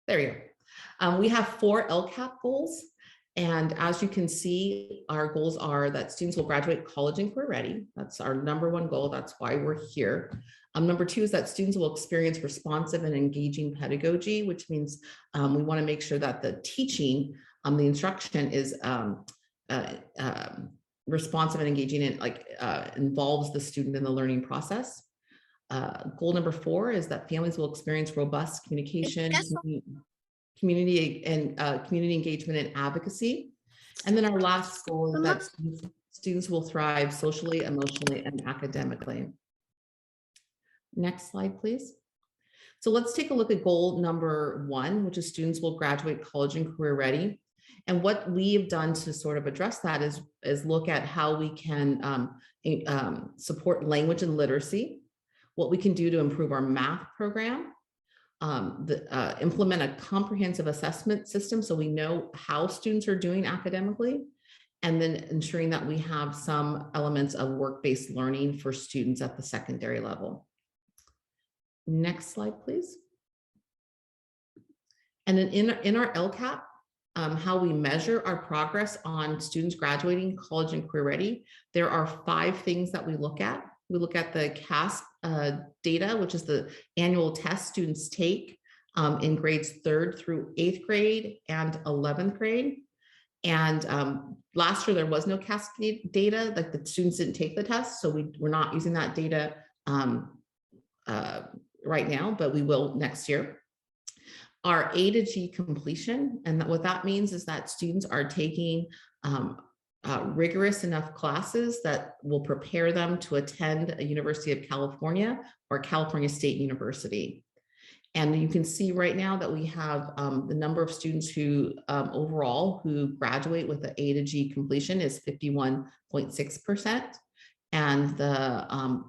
There you go. We have 4 LCAP goals. And as you can see, our goals are that students will graduate college and career ready. That's our #1 goal. That's why we're here. Number 2 is that students will experience responsive and engaging pedagogy, which means we want to make sure that the teaching, the instruction is responsive and engaging, and involves the student in the learning process. Goal number 4 is that families will experience robust communication, community engagement and advocacy. And then our last goal is that students will thrive socially, emotionally, and academically. Next slide, please. So let's take a look at goal number 1, which is students will graduate college and career ready. And what we have done to sort of address that is look at how we can support language and literacy, what we can do to improve our math program, implement a comprehensive assessment system so we know how students are doing academically, and then ensuring that we have some elements of work-based learning for students at the secondary level. Next slide, please. And then in our LCAP, how we measure our progress on students graduating college and career ready, there are 5 things that we look at. We look at the CASP data, which is the annual test students take in grades 3rd through 8th grade and 11th grade. And last year there was no CASP data, like the students didn't take the test. So we're not using that data right now, but we will next year. Our A to G completion, and what that means is that students are taking rigorous enough classes that will prepare them to attend a University of California or California State University. And you can see right now that we have the number of students who overall who graduate with the A to G completion is 51.6%. And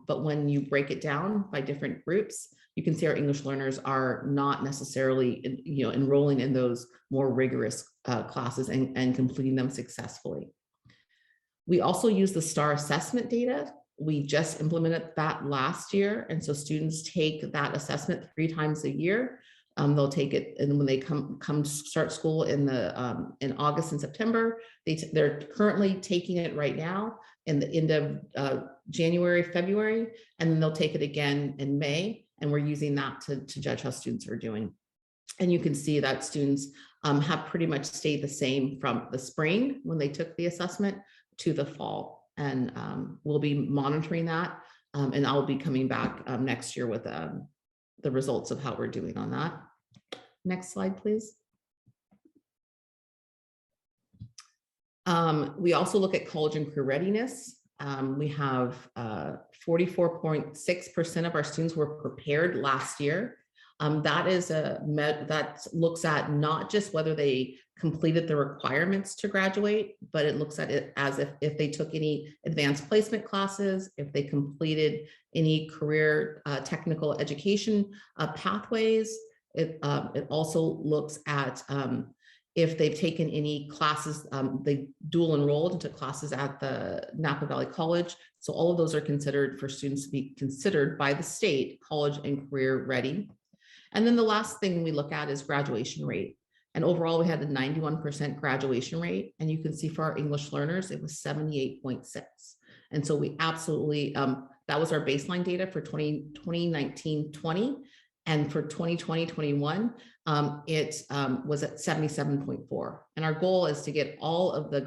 but when you break it down by different groups, you can see our English learners are not necessarily, enrolling in those more rigorous classes and completing them successfully. We also use the STAR assessment data. We just implemented that last year. And so students take that assessment 3 times a year. They'll take it, and when they come start school in August and September, they're currently taking it right now in the end of January, February, and then they'll take it again in May. And we're using that to judge how students are doing. And you can see that students have pretty much stayed the same from the spring when they took the assessment to the fall. And we'll be monitoring that. And I'll be coming back next year with the results of how we're doing on that. Next slide, please. We also look at college and career readiness. We have 44.6% of our students were prepared last year. That is that looks at not just whether they completed the requirements to graduate, but it looks at it as if they took any advanced placement classes, if they completed any career technical education pathways. It also looks at if they've taken any classes, they dual enrolled into classes at the Napa Valley College. So all of those are considered for students to be considered by the state college and career ready. And then the last thing we look at is graduation rate. And overall, we had a 91% graduation rate. And you can see for our English learners, it was 78.6. And so we absolutely, that was our baseline data for 2019-20. And for 2020-21, it was at 77.4. And our goal is to get all of the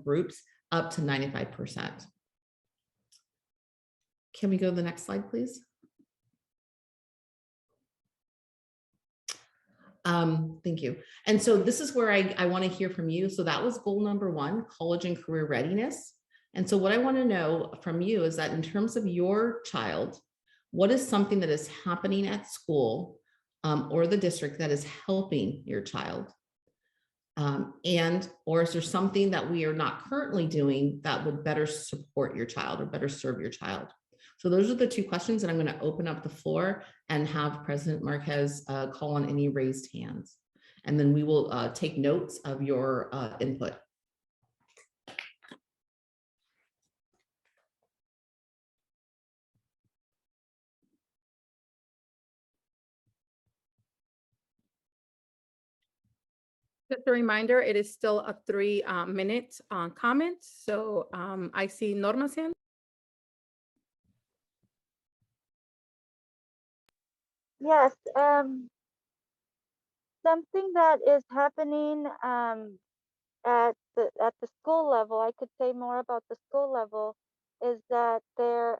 groups up to 95%. Can we go to the next slide, please? Thank you. And so this is where I want to hear from you. So that was goal number 1, college and career readiness. And so what I want to know from you is that in terms of your child, what is something that is happening at school or the district that is helping your child? Or is there something that we are not currently doing that would better support your child or better serve your child? So those are the 2 questions, and I'm going to open up the floor and have President Marquez call on any raised hands. And then we will take notes of your input. Just a reminder, it is still a 3-minute comment. So I see Norma's hand. Yes, something that is happening at the school level, I could say more about the school level, is that there's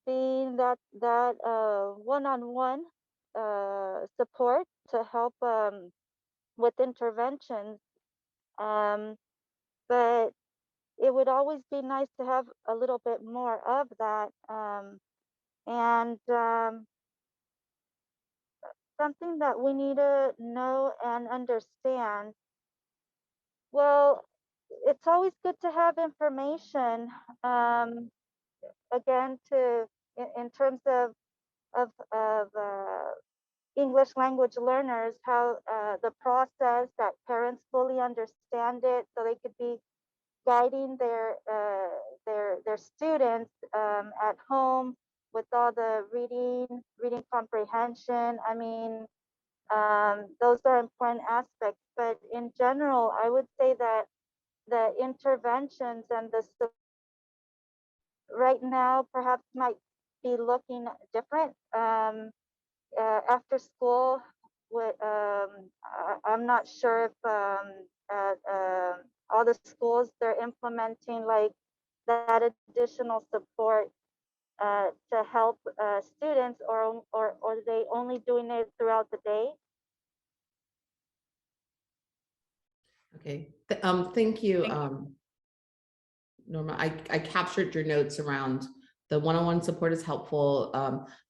been that one-on-one support to help with interventions. But it would always be nice to have a little bit more of that. And something that we need to know and understand. Well, it's always good to have information. Again, in terms of English language learners, how the process that parents fully understand it, so they could be guiding their students at home with all the reading comprehension. I mean, those are important aspects. But in general, I would say that the interventions and right now perhaps might be looking different. After school, I'm not sure if all the schools, they're implementing like that additional support to help students, or are they only doing it throughout the day? Okay, thank you, Norma. I captured your notes around the one-on-one support is helpful.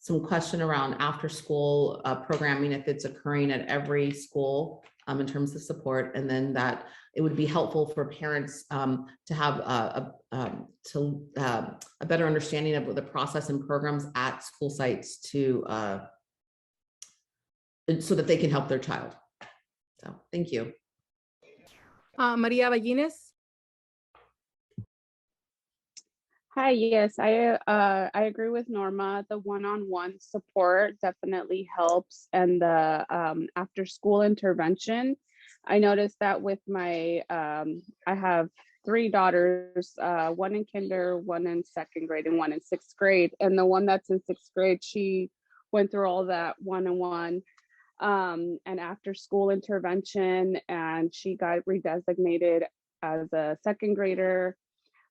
Some question around after-school programming, if it's occurring at every school in terms of support, and then that it would be helpful for parents to have a better understanding of the process and programs at school sites to so that they can help their child. So thank you. Maria Ballines. Hi, yes, I agree with Norma. The one-on-one support definitely helps, and the after-school intervention. I noticed that with my, I have 3 daughters, one in kinder, one in 2nd grade, and one in 6th grade. And the one that's in 6th grade, she went through all that one-on-one and after-school intervention, and she got redesignated as a 2nd grader.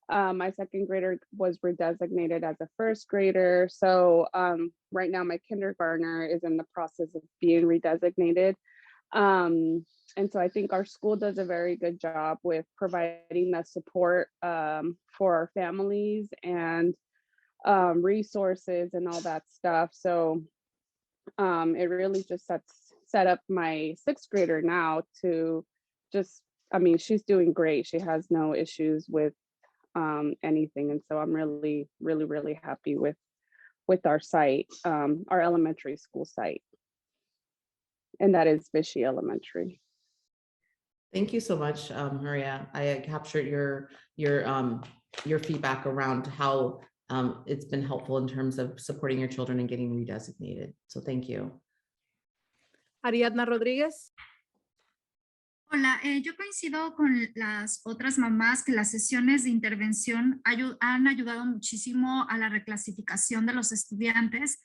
My 2nd grader was redesignated as a 1st grader. So right now my kindergartner is in the process of being redesignated. And so I think our school does a very good job with providing the support for our families and resources and all that stuff. So it really just set up my 6th grader now to just, I mean, she's doing great. She has no issues with anything. And so I'm really, really, really happy with our site, our elementary school site. And that is Vichy Elementary. Thank you so much, Maria. I captured your feedback around how it's been helpful in terms of supporting your children and getting redesignated. So thank you. Ariadna Rodríguez. Hola, yo coincido con las otras mamás que las sesiones de intervención han ayudado muchísimo a la reclasificación de los estudiantes,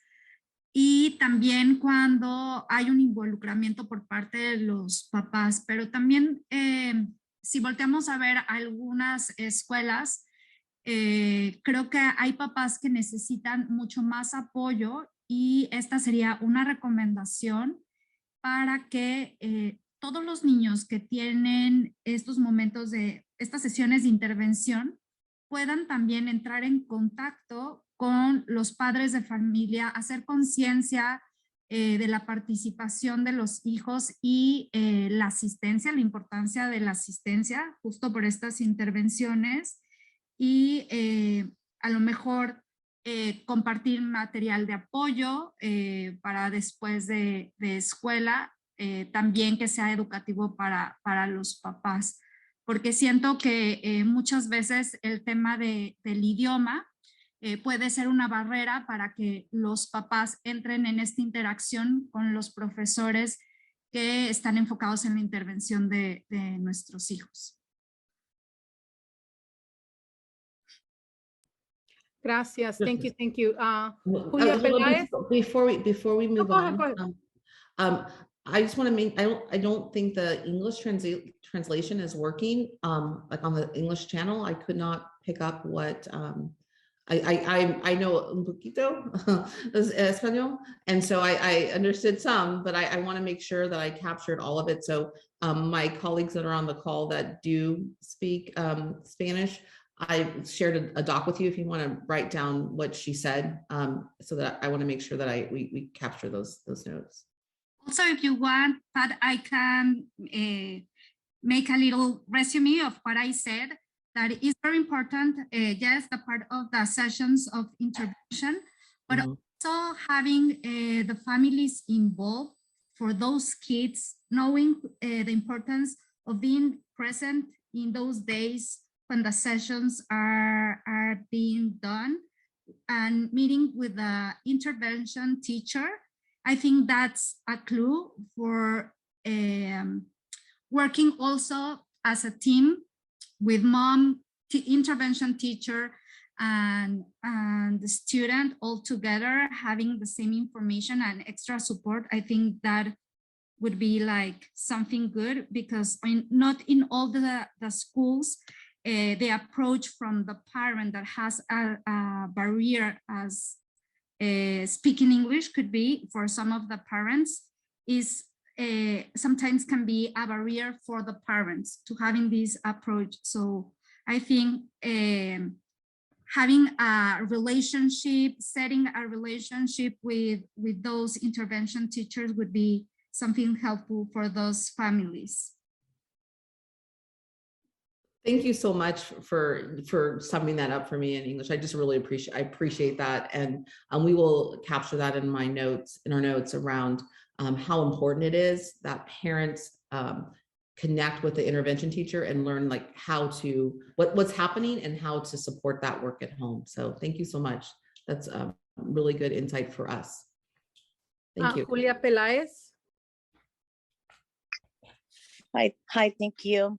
y también cuando hay un involucramiento por parte de los papás, pero también si volteamos a ver algunas escuelas, creo que hay papás que necesitan mucho más apoyo, y esta sería una recomendación para que todos los niños que tienen estos momentos de estas sesiones de intervención puedan también entrar en contacto con los padres de familia, hacer conciencia de la participación de los hijos y la asistencia, la importancia de la asistencia justo por estas intervenciones, y a lo mejor compartir material de apoyo para después de escuela, también que sea educativo para los papás, porque siento que muchas veces el tema del idioma puede ser una barrera para que los papás entren en esta interacción con los profesores que están enfocados en la intervención de nuestros hijos. Gracias. Thank you. Thank you. Julia Peláez. Before we move go ahead, go on, I just want to make, I don't think the English translation is working. Like on the English channel, I could not pick up what I know un poquito español, and so I understood some, but I want to make sure that I captured all of it. So my colleagues that are on the call that do speak Spanish, I shared a doc with you if you want to write down what she said, so that I want to make sure that we capture those notes. Also, if you want, Pat, I can make a little resume of what I said. That is very important. Yes, the part of the sessions of intervention, but also having the families involved for those kids, knowing the importance of being present in those days when the sessions are being done, and meeting with the intervention teacher. I think that's a clue for working also as a team with mom, intervention teacher, and the student all together, having the same information and extra support. I think that would be like something good, because not in all the schools, the approach from the parent that has a barrier as speaking English could be, for some of the parents, is sometimes can be a barrier for the parents to having this approach. So I think having a relationship, setting a relationship with those intervention teachers would be something helpful for those families. Thank you so much for summing that up for me in English. I just really appreciate that, and we will capture that in our notes around how important it is that parents connect with the intervention teacher and learn like how to what's happening and how to support that work at home. So thank you so much. That's a really good insight for us. Thank you. Julia Pelaez. Hi, thank you.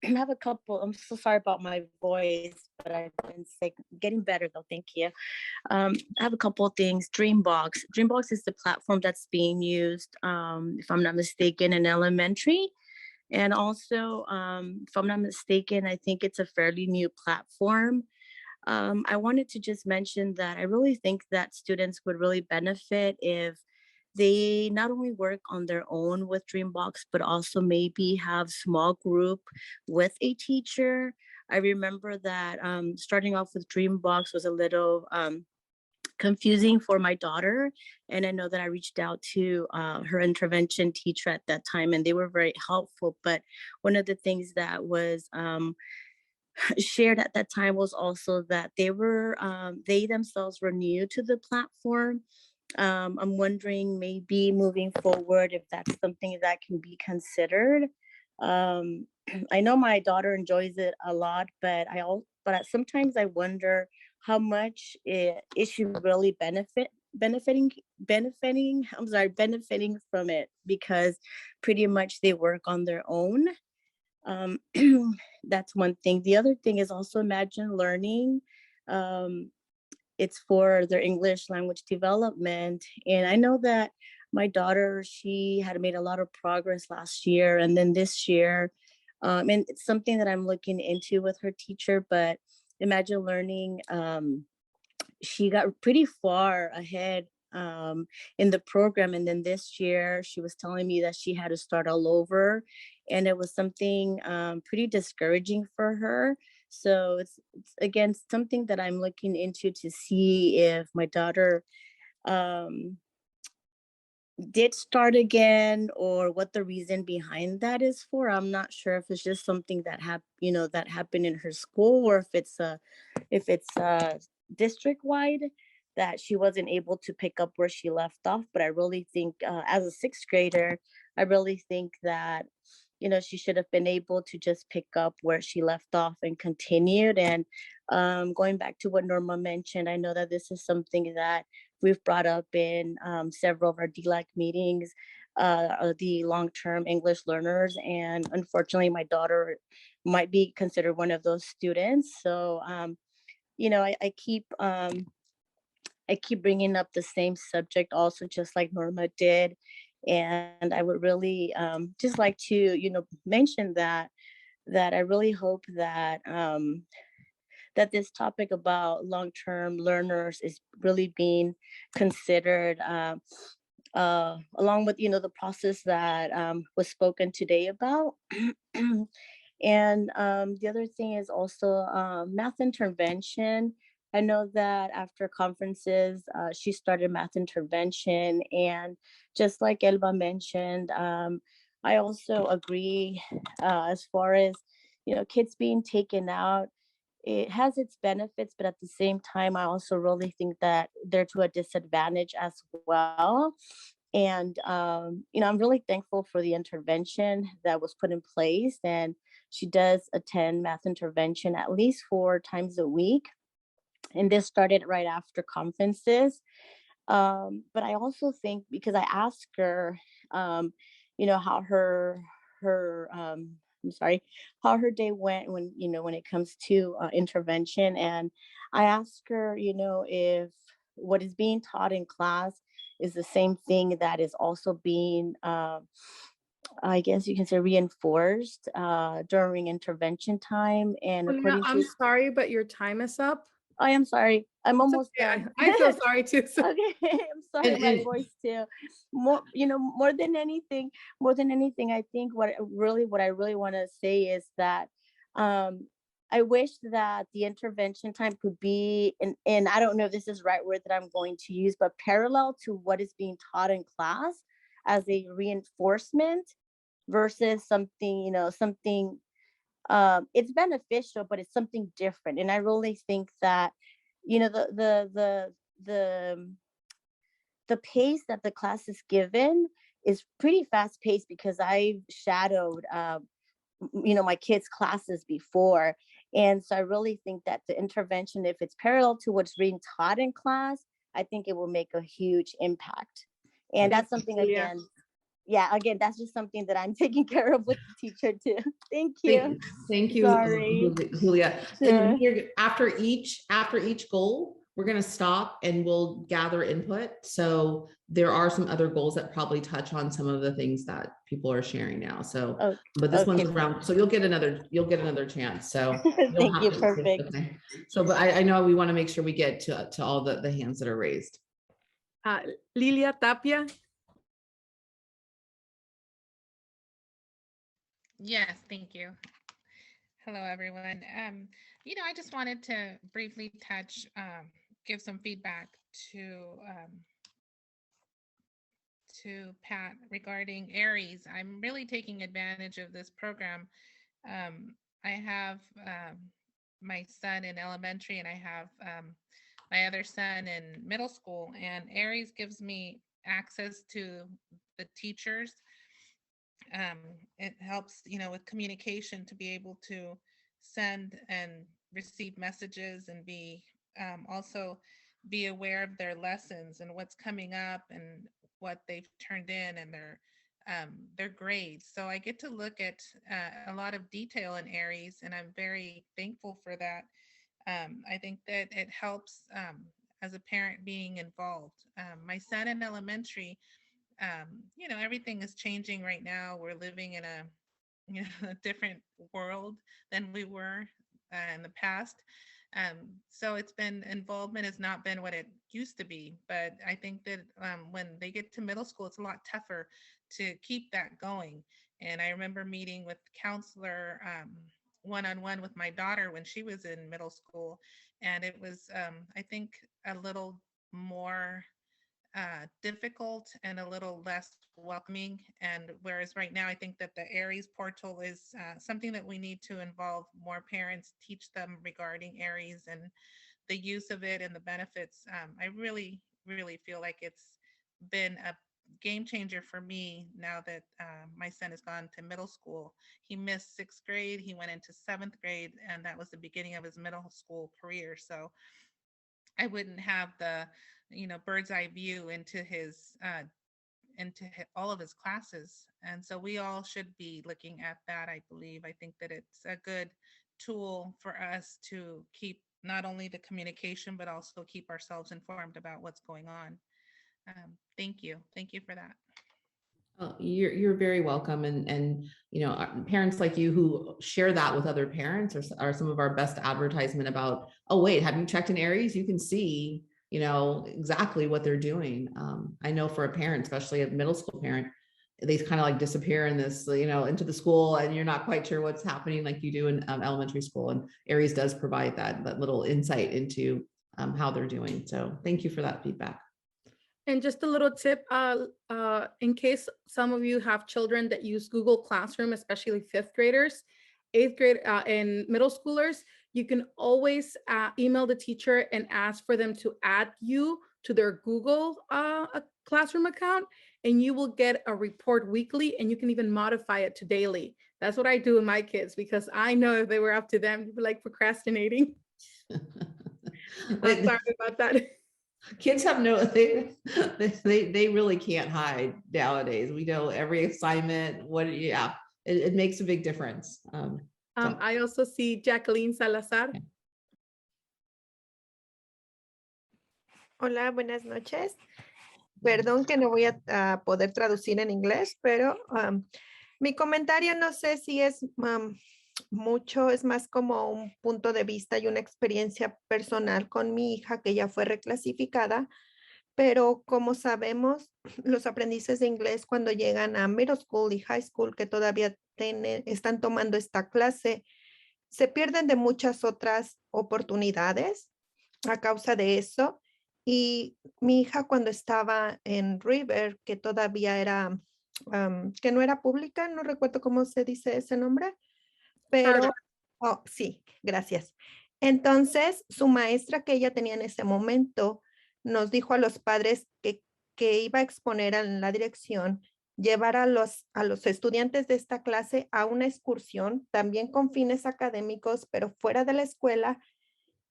I have a couple. I'm so sorry about my voice, but I've been sick. Getting better though, thank you. I have a couple of things. Dreambox. Dreambox is the platform that's being used, if I'm not mistaken, in elementary. And also, if I'm not mistaken, I think it's a fairly new platform. I wanted to just mention that I really think that students would really benefit if they not only work on their own with Dreambox, but also maybe have small group with a teacher. I remember that starting off with Dreambox was a little confusing for my daughter. And I know that I reached out to her intervention teacher at that time, and they were very helpful. But one of the things that was shared at that time was also that they themselves were new to the platform. I'm wondering maybe moving forward if that's something that can be considered. I know my daughter enjoys it a lot, but sometimes I wonder how much is she really benefiting from it, because pretty much they work on their own. That's one thing. The other thing is also Imagine Learning. It's for their English language development. And I know that my daughter, she had made a lot of progress last year and then this year. And it's something that I'm looking into with her teacher, but Imagine Learning, she got pretty far ahead in the program. And then this year she was telling me that she had to start all over. And it was something pretty discouraging for her. So it's again, something that I'm looking into to see if my daughter did start again, or what the reason behind that is for. I'm not sure if it's just something that happened in her school, or if it's district-wide, that she wasn't able to pick up where she left off. But I really think as a sixth grader, I really think that she should have been able to just pick up where she left off and continued. And going back to what Norma mentioned, I know that this is something that we've brought up in several of our DELAC meetings, the long-term English learners. And unfortunately, my daughter might be considered one of those students. So, I keep bringing up the same subject also, just like Norma did. And I would really just like to, mention that I really hope that that this topic about long-term learners is really being considered along with, the process that was spoken today about. And the other thing is also math intervention. I know that after conferences, she started math intervention. And just like Elba mentioned, I also agree as far as, kids being taken out. It has its benefits, but at the same time, I also really think that they're to a disadvantage as well. And, I'm really thankful for the intervention that was put in place. And she does attend math intervention at least 4 times a week. And this started right after conferences. But I also think, because I asked her, how how her day went when it comes to intervention. And I asked her, if what is being taught in class is the same thing that is also being, I guess you can say, reinforced during intervention time. And Julia, according I'm to, sorry, but your time is up. I am sorry, I'm almost Okay, done. I feel sorry too. So Okay, I'm sorry, my voice too. More than anything, I think what I really want to say is that I wish that the intervention time could be, and I don't know if this is the right word that I'm going to use, but parallel to what is being taught in class as a reinforcement versus something, it's beneficial, but it's something different. And I really think that, the pace that the class is given is pretty fast paced, because I've shadowed, my kids' classes before. And so I really think that the intervention, if it's parallel to what's being taught in class, I think it will make a huge impact. And that's something, again, that's just something that I'm taking care of with the teacher too. Thank you. Thank you, Sorry. Julia. Sure. And here, after each goal, we're going to stop and we'll gather input. So there are some other goals that probably touch on some of the things that people are sharing now. So, but this one's around, so you'll get another chance. So thank you. Perfect. Okay. So, but I know we want to make sure we get to all the hands that are raised. Lilia Tapia. Yes, thank you. Hello, everyone. I just wanted to briefly give some feedback to Pat regarding Aries. I'm really taking advantage of this program. I have my son in elementary, and I have my other son in middle school, and Aries gives me access to the teachers. It helps, with communication, to be able to send and receive messages, and also be aware of their lessons and what's coming up and what they've turned in, and their grades. So I get to look at a lot of detail in Aries, and I'm very thankful for that. I think that it helps as a parent being involved. My son in elementary, everything is changing right now. We're living in a different world than we were in the past. So involvement has not been what it used to be. But I think that when they get to middle school, it's a lot tougher to keep that going. And I remember meeting with counselor one-on-one with my daughter when she was in middle school. And it was, I think, a little more difficult and a little less welcoming. And whereas right now, I think that the Aries portal is something that we need to involve more parents, teach them regarding Aries and the use of it and the benefits. I really, really feel like it's been a game changer for me now that my son has gone to middle school. He missed 6th grade, he went into 7th grade, and that was the beginning of his middle school career. So I wouldn't have the bird's eye view into all of his classes. And so we all should be looking at that, I believe. I think that it's a good tool for us to keep not only the communication, but also keep ourselves informed about what's going on. Thank you. Thank you for that. You're very welcome. And you know, parents like you who share that with other parents are some of our best advertisement about, oh, wait, have you checked in Aries? You can see, you know, exactly what they're doing. I know for a parent, especially a middle school parent, they kind of like disappear in this, you know, into the school and you're not quite sure what's happening like you do in elementary school. And Aries does provide that little insight into how they're doing. So thank you for that feedback. And just a little tip, in case some of you have children that use Google Classroom, especially 5th graders, 8th grade, and middle schoolers, you can always email the teacher and ask for them to add you to their Google Classroom account, and you will get a report weekly, and you can even modify it to daily. That's what I do with my kids, because I know if they were up to them, you'd be like procrastinating. I'm sorry about that. Kids have no, they really can't hide nowadays. We know every assignment, it makes a big difference. I also see Jacqueline Salazar. Okay. Hola, buenas noches. Perdón que no voy a poder traducir en inglés, pero mi comentario no sé si es mucho, es más como un punto de vista y una experiencia personal con mi hija que ya fue reclasificada, pero como sabemos, los aprendices de inglés cuando llegan a middle school y high school que todavía están tomando esta clase, se pierden de muchas otras oportunidades a causa de eso. Y mi hija cuando estaba en River, que todavía era, que no era pública, no recuerdo cómo se dice ese nombre, pero, oh, sí, gracias. Entonces, su maestra que ella tenía en ese momento nos dijo a los padres que iba a exponer en la dirección, llevar a los estudiantes de esta clase a una excursión, también con fines académicos, pero fuera de la escuela,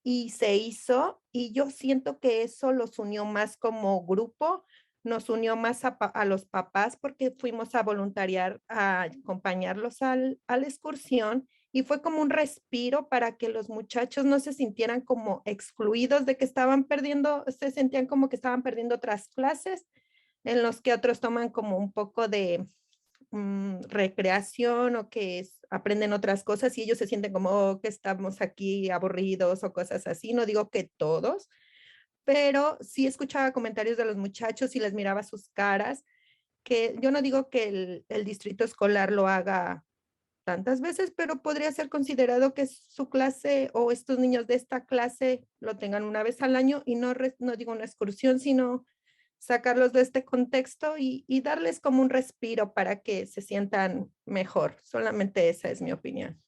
y se hizo, y yo siento que eso los unió más como grupo, nos unió más a los papás porque fuimos a voluntariar, a acompañarlos a la excursión, y fue como un respiro para que los muchachos no se sintieran como excluidos de que estaban perdiendo, se sentían como que estaban perdiendo otras clases en los que otros toman como un poco de recreación o que aprenden otras cosas y ellos se sienten como que estamos aquí aburridos o cosas así. No digo que todos, pero sí escuchaba comentarios de los muchachos y les miraba sus caras, que yo no digo que el distrito escolar lo haga tantas veces, pero podría ser considerado que su clase o estos niños de esta clase lo tengan una vez al año y no digo una excursión, sino sacarlos de este contexto y darles como un respiro para que se sientan mejor. Solamente esa es mi opinión.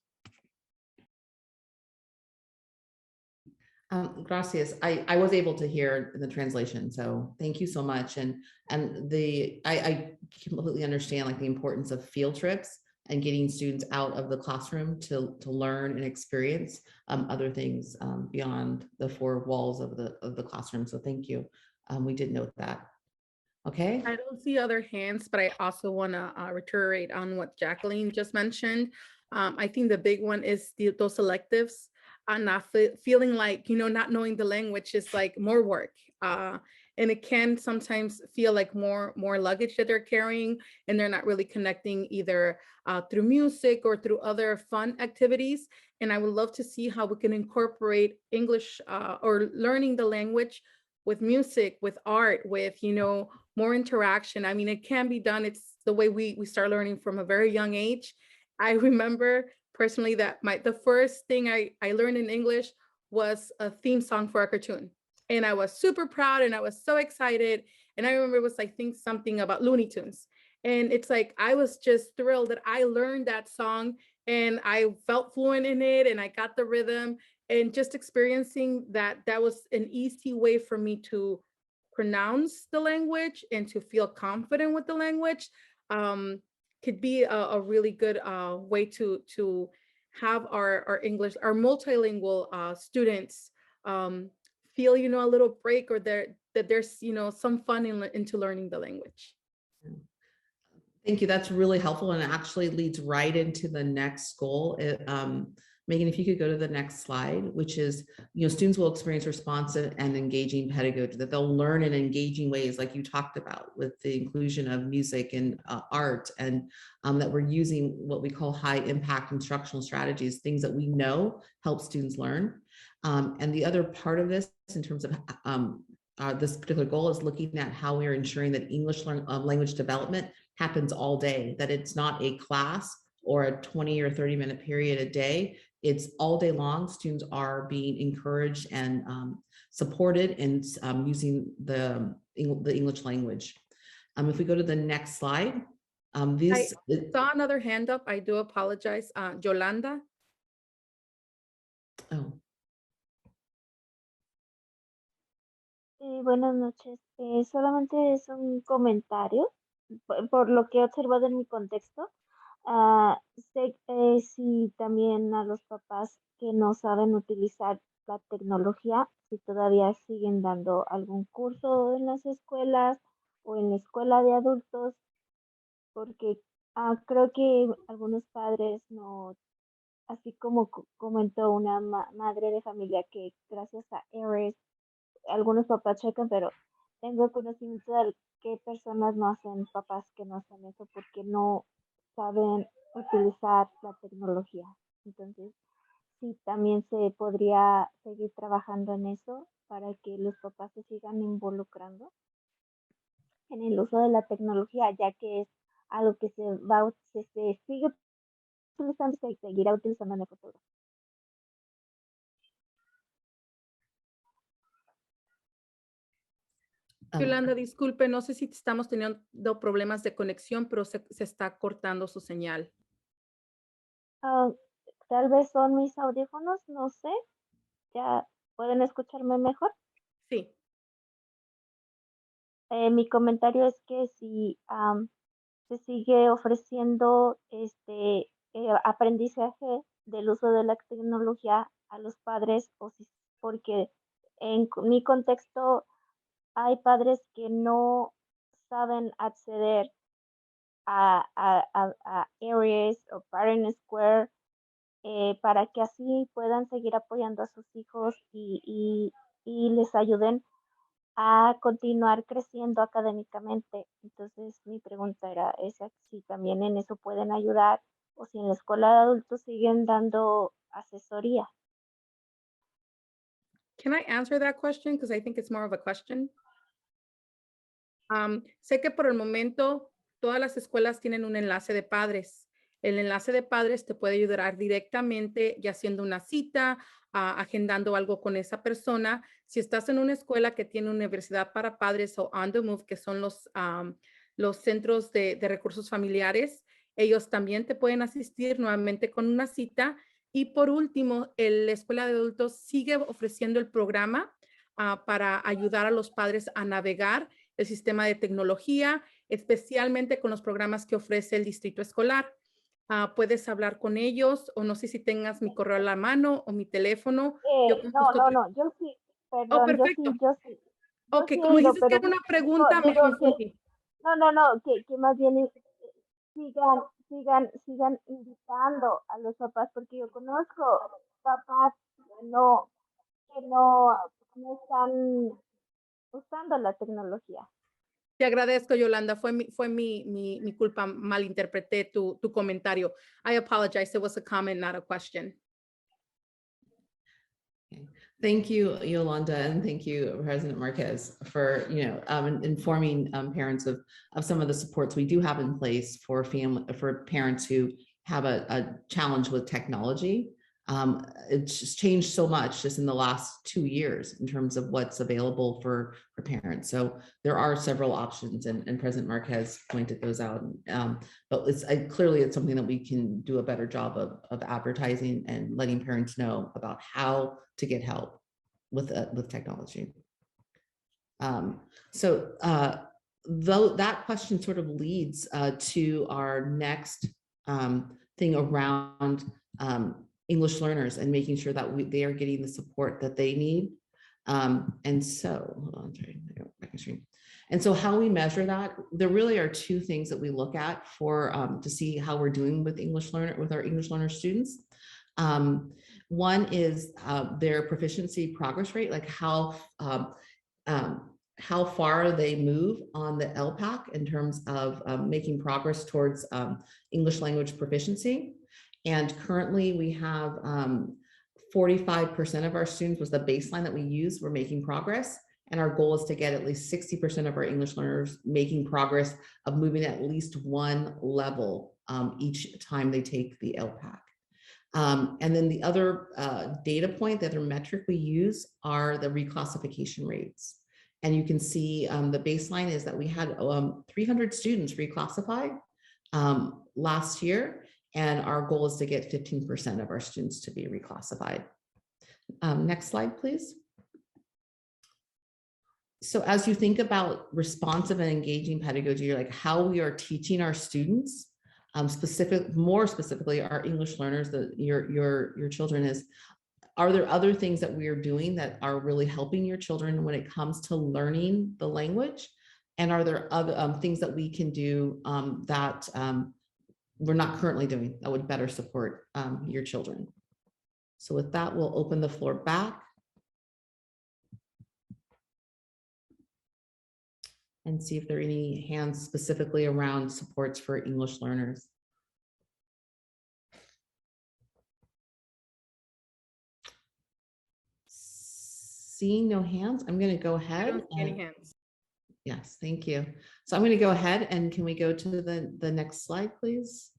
Gracias. I was able to hear the translation, so thank you so much. And I completely understand like the importance of field trips and getting students out of the classroom to learn and experience other things beyond the four walls of the classroom. So thank you. We did note that. Okay. I don't see other hands, but I also want to reiterate on what Jacqueline just mentioned. I think the big one is those electives. Not feeling like, you know, not knowing the language is like more work. And it can sometimes feel like more luggage that they're carrying, and they're not really connecting either through music or through other fun activities. And I would love to see how we can incorporate English or learning the language with music, with art, with, you know, more interaction. I mean, it can be done. It's the way we start learning from a very young age. I remember personally that the first thing I learned in English was a theme song for a cartoon. And I was super proud and I was so excited. And I remember it was, I think, something about Looney Tunes. And it's like, I was just thrilled that I learned that song and I felt fluent in it and I got the rhythm, and just experiencing that was an easy way for me to pronounce the language and to feel confident with the language. Could be a really good way to have our English, our multilingual students feel, you know, a little break, or that there's, you know, some fun into learning the language. Thank you. That's really helpful, and it actually leads right into the next goal. Megan, if you could go to the next slide, which is, students will experience responsive and engaging pedagogy, that they'll learn in engaging ways like you talked about with the inclusion of music and art, and that we're using what we call high impact instructional strategies, things that we know help students learn. And the other part of this in terms of this particular goal is looking at how we're ensuring that English language development happens all day, that it's not a class or a 20 or 30-minute period a day. It's all day long. Students are being encouraged and supported in using the English language. If we go to the next slide, I saw another hand up. I do apologize. Yolanda. Oh. Buenas noches. Solamente es un comentario por lo que he observado en mi contexto. Sé si también a los papás que no saben utilizar la tecnología, si todavía siguen dando algún curso en las escuelas o en la escuela de adultos, porque creo que algunos padres no, así como comentó una madre de familia que gracias a ERES, algunos papás checan, pero tengo conocimiento de qué personas no hacen, papás que no hacen eso porque no saben utilizar la tecnología. Entonces, sí, también se podría seguir trabajando en eso para que los papás se sigan involucrando en el uso de la tecnología, ya que es algo que se sigue utilizando y se seguirá utilizando en el futuro. Yolanda, disculpe, no sé si estamos teniendo problemas de conexión, pero se está cortando su señal. Tal vez son mis audífonos, no sé. ¿Ya pueden escucharme mejor? Sí. Mi comentario es que si se sigue ofreciendo aprendizaje del uso de la tecnología a los padres, porque en mi contexto hay padres que no saben acceder a Areas o Parent Square para que así puedan seguir apoyando a sus hijos y les ayuden a continuar creciendo académicamente. Entonces, mi pregunta era esa, si también en eso pueden ayudar o si en la escuela de adultos siguen dando asesoría. Can I answer that question? Because I think it's more of a question. Sé que por el momento todas las escuelas tienen un enlace de padres. El enlace de padres te puede ayudar directamente ya haciendo una cita, agendando algo con esa persona. Si estás en una escuela que tiene universidad para padres o On the Move, que son los centros de recursos familiares, ellos también te pueden asistir nuevamente con una cita. Y por último, la escuela de adultos sigue ofreciendo el programa para ayudar a los padres a navegar el sistema de tecnología, especialmente con los programas que ofrece el distrito escolar. Puedes hablar con ellos o no sé si tengas mi correo a la mano o mi teléfono. No, yo sí, perdón, perfecto. yo sí. Ok, como dices que era una pregunta, me confundí. No, que más bien sigan invitando a los papás, porque yo conozco papás que no están usando la tecnología. Te agradezco, Yolanda. Fue mi culpa. Malinterpreté tu comentario. I apologize. It was a comment, not a question. Thank you, Yolanda, and thank you, President Marquez, for informing parents of some of the supports we do have in place for parents who have a challenge with technology. It's just changed so much just in the last 2 years in terms of what's available for parents. So there are several options, and President Marquez pointed those out. But clearly it's something that we can do a better job of advertising and letting parents know about how to get help with technology. Though that question sort of leads to our next thing around English learners and making sure that they are getting the support that they need. And so, hold on, sorry, I go back to screen. And so how we measure that, there really are two things that we look at for to see how we're doing with our English learner students. One is their proficiency progress rate, like how far they move on the LPAC in terms of making progress towards English language proficiency. And currently we have 45% of our students was the baseline that we use. We're making progress. And our goal is to get at least 60% of our English learners making progress of moving at least one level each time they take the LPAC. And then the other data point, the other metric we use are the reclassification rates. And you can see the baseline is that we had 300 students reclassified last year, and our goal is to get 15% of our students to be reclassified. Next slide, please. So as you think about responsive and engaging pedagogy, like how we are teaching our students, more specifically our English learners, your children is, are there other things that we are doing that are really helping your children when it comes to learning the language? And are there other things that we can do that we're not currently doing that would better support your children? So with that, we'll open the floor back. And see if there are any hands specifically around supports for English learners. Seeing no hands, I'm going to go ahead. Yes, thank you. So I'm going to go ahead and can we go to the next slide, please?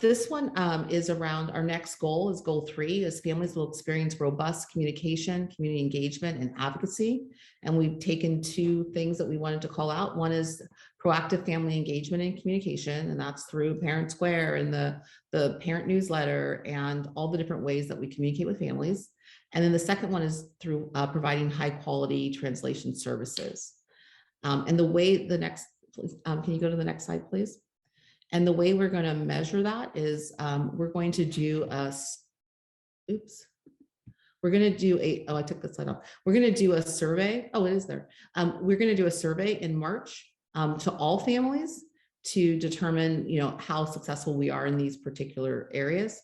This one is around our next goal is goal 3 is families will experience robust communication, community engagement, and advocacy. And we've taken 2 things that we wanted to call out. One is proactive family engagement and communication, and that's through Parent Square and the parent newsletter and all the different ways that we communicate with families. And then the second one is through providing high quality translation services. And the way the next, can you go to the next slide, please? And the way we're going to measure that is we're going to do a, we're going to do a, I took the slide off. We're going to do a survey. It is there. We're going to do a survey in March to all families to determine, how successful we are in these particular areas.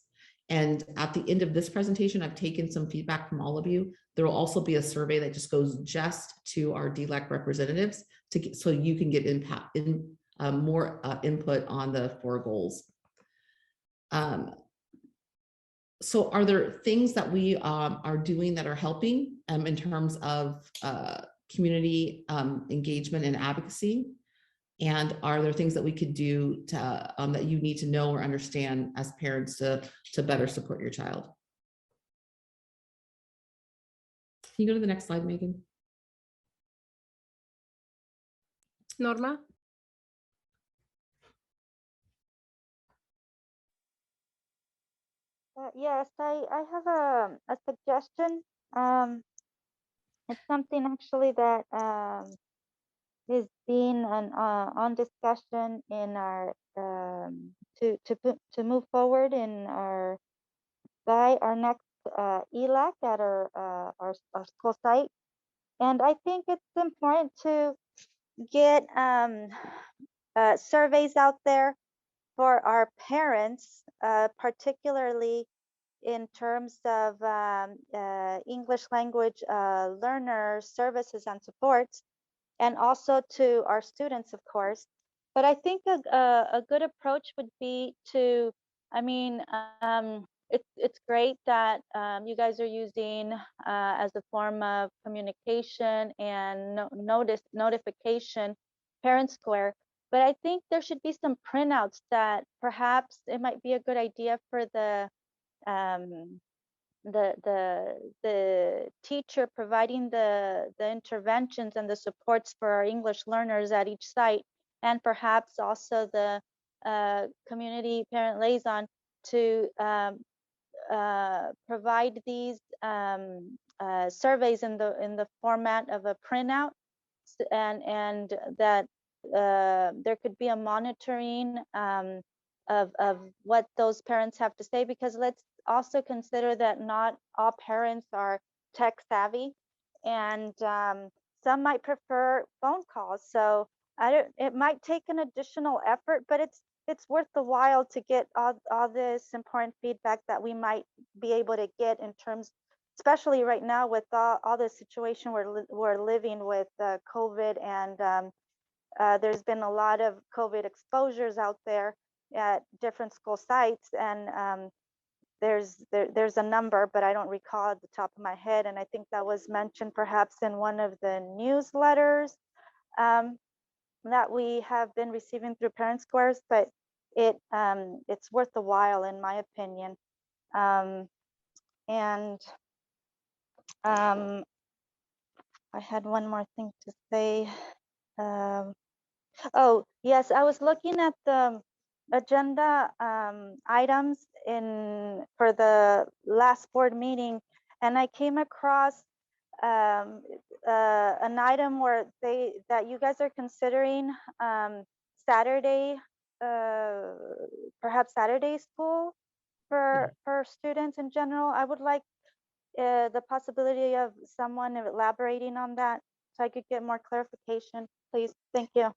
And at the end of this presentation, I've taken some feedback from all of you. There will also be a survey that just goes just to our DELAC representatives so you can get more input on the 4 goals. So are there things that we are doing that are helping in terms of community engagement and advocacy? And are there things that we could do to, that you need to know or understand as parents to better support your child? Can you go to the next slide, Megan? Norma? Yes, I have a suggestion. It's something actually that is being on discussion in our to move forward in our next ELAC at our school site, and I think it's important to get surveys out there for our parents, particularly in terms of English language learner services and supports, and also to our students, of course. But I think a good approach would be to, it's great that you guys are using as a form of communication and notification Parent Square. But I think there should be some printouts that perhaps it might be a good idea for the teacher providing the interventions and the supports for our English learners at each site, and perhaps also the community parent liaison to provide these surveys in the format of a printout, and that there could be a monitoring of what those parents have to say, because let's also consider that not all parents are tech savvy, and some might prefer phone calls. So it might take an additional effort, but it's worth the while to get all this important feedback that we might be able to get in terms, especially right now with all the situation we're living with COVID, and there's been a lot of COVID exposures out there at different school sites, and there's a number, but I don't recall at the top of my head, and I think that was mentioned perhaps in one of the newsletters that we have been receiving through Parent Squares, but it's worth the while in my opinion. And I had one more thing to say. Oh yes, I was looking at the agenda items for the last board meeting, and I came across an item where that you guys are considering Saturday, perhaps Saturday school for students in general. I would like the possibility of someone elaborating on that so I could get more clarification, please. Thank you.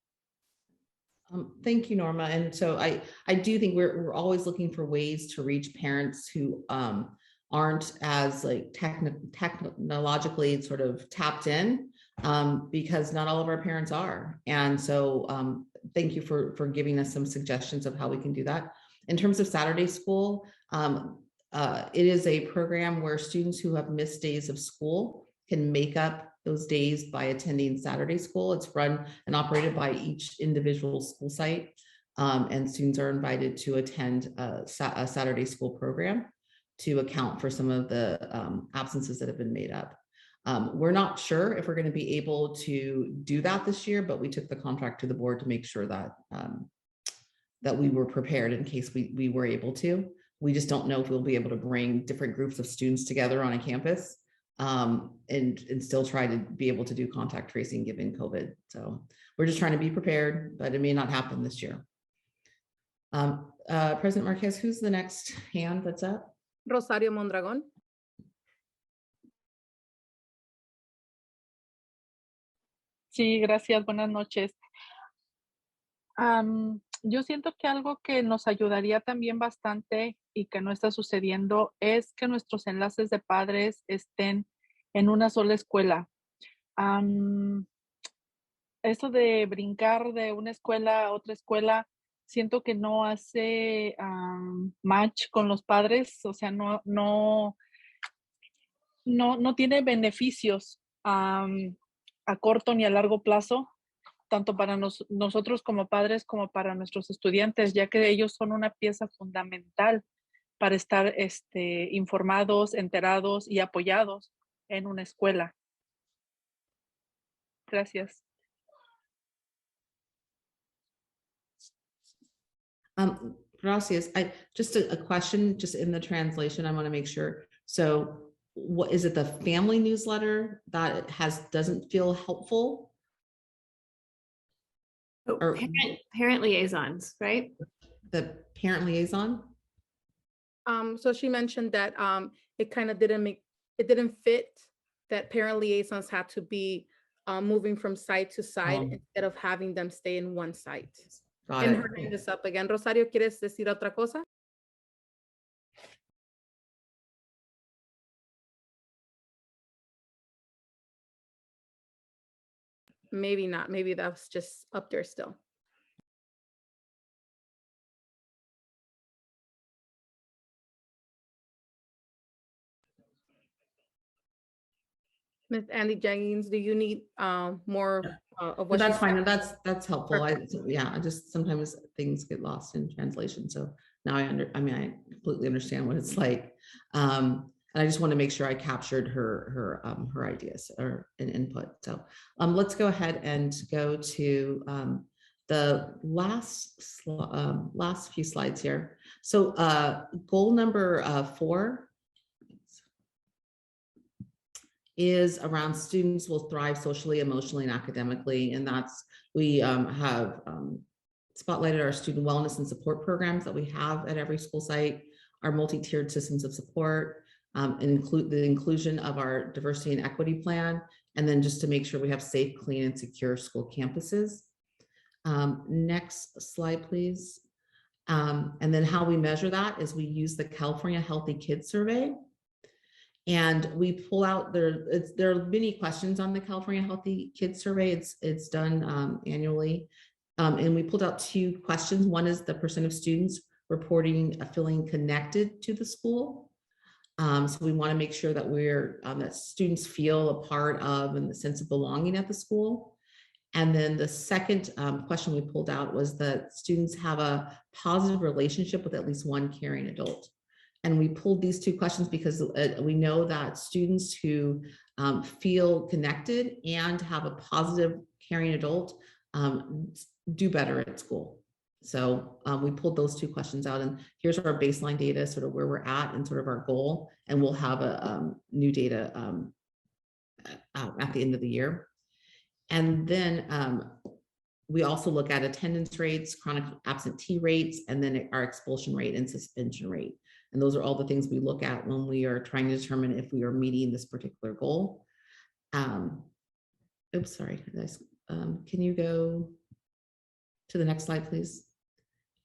Thank you, Norma. And so I do think we're always looking for ways to reach parents who aren't as like technologically sort of tapped in, because not all of our parents are. And so thank you for giving us some suggestions of how we can do that. In terms of Saturday school, it is a program where students who have missed days of school can make up those days by attending Saturday school. It's run and operated by each individual school site, and students are invited to attend a Saturday school program to account for some of the absences that have been made up. We're not sure if we're going to be able to do that this year, but we took the contract to the board to make sure that that we were prepared in case we were able to. We just don't know if we'll be able to bring different groups of students together on a campus and still try to be able to do contact tracing given COVID. So we're just trying to be prepared, but it may not happen this year. President Marquez, who's the next hand that's up? Rosario Mondragon. Sí, gracias. Buenas noches. Yo siento que algo que nos ayudaría también bastante y que no está sucediendo es que nuestros enlaces de padres estén en una sola escuela. Eso de brincar de una escuela a otra escuela, siento que no hace match con los padres, o sea, no tiene beneficios a corto ni a largo plazo, tanto para nosotros como padres como para nuestros estudiantes, ya que ellos son una pieza fundamental para estar informados, enterados y apoyados en una escuela. Gracias. Gracias. Just a question, just in the translation, I want to make sure. So what is it, the family newsletter that doesn't feel helpful? Or parent liaisons, right? The parent liaison? So she mentioned that it kind of didn't fit that parent liaisons had to be moving from site to site instead of having them stay in one site. And her hand is up again. Rosario, ¿quieres decir otra cosa? Maybe not. Maybe that's just up there still. Ms. Andy Jenkins, do you need more of what? That's fine. That's helpful. Yeah, I just sometimes things get lost in translation. So now I completely understand what it's like. And I just want to make sure I captured her ideas or an input. So let's go ahead and go to the last few slides here. So goal number 4 is around students will thrive socially, emotionally, and academically. And that's, we have spotlighted our student wellness and support programs that we have at every school site, our multi-tiered systems of support, and include the inclusion of our diversity and equity plan, and then just to make sure we have safe, clean, and secure school campuses. Next slide, please. And then how we measure that is we use the California Healthy Kids Survey. And we pull out there are many questions on the California Healthy Kids Survey. It's done annually. And we pulled out 2 questions. One is the % of students reporting feeling connected to the school. So we want to make sure that that students feel a part of and the sense of belonging at the school. And then the second question we pulled out was that students have a positive relationship with at least one caring adult. And we pulled these 2 questions because we know that students who feel connected and have a positive caring adult do better at school. So we pulled those 2 questions out, and here's our baseline data, sort of where we're at and sort of our goal. And we'll have a new data at the end of the year. And then we also look at attendance rates, chronic absentee rates, and then our expulsion rate and suspension rate. And those are all the things we look at when we are trying to determine if we are meeting this particular goal. Oops, sorry. Can you go to the next slide, please?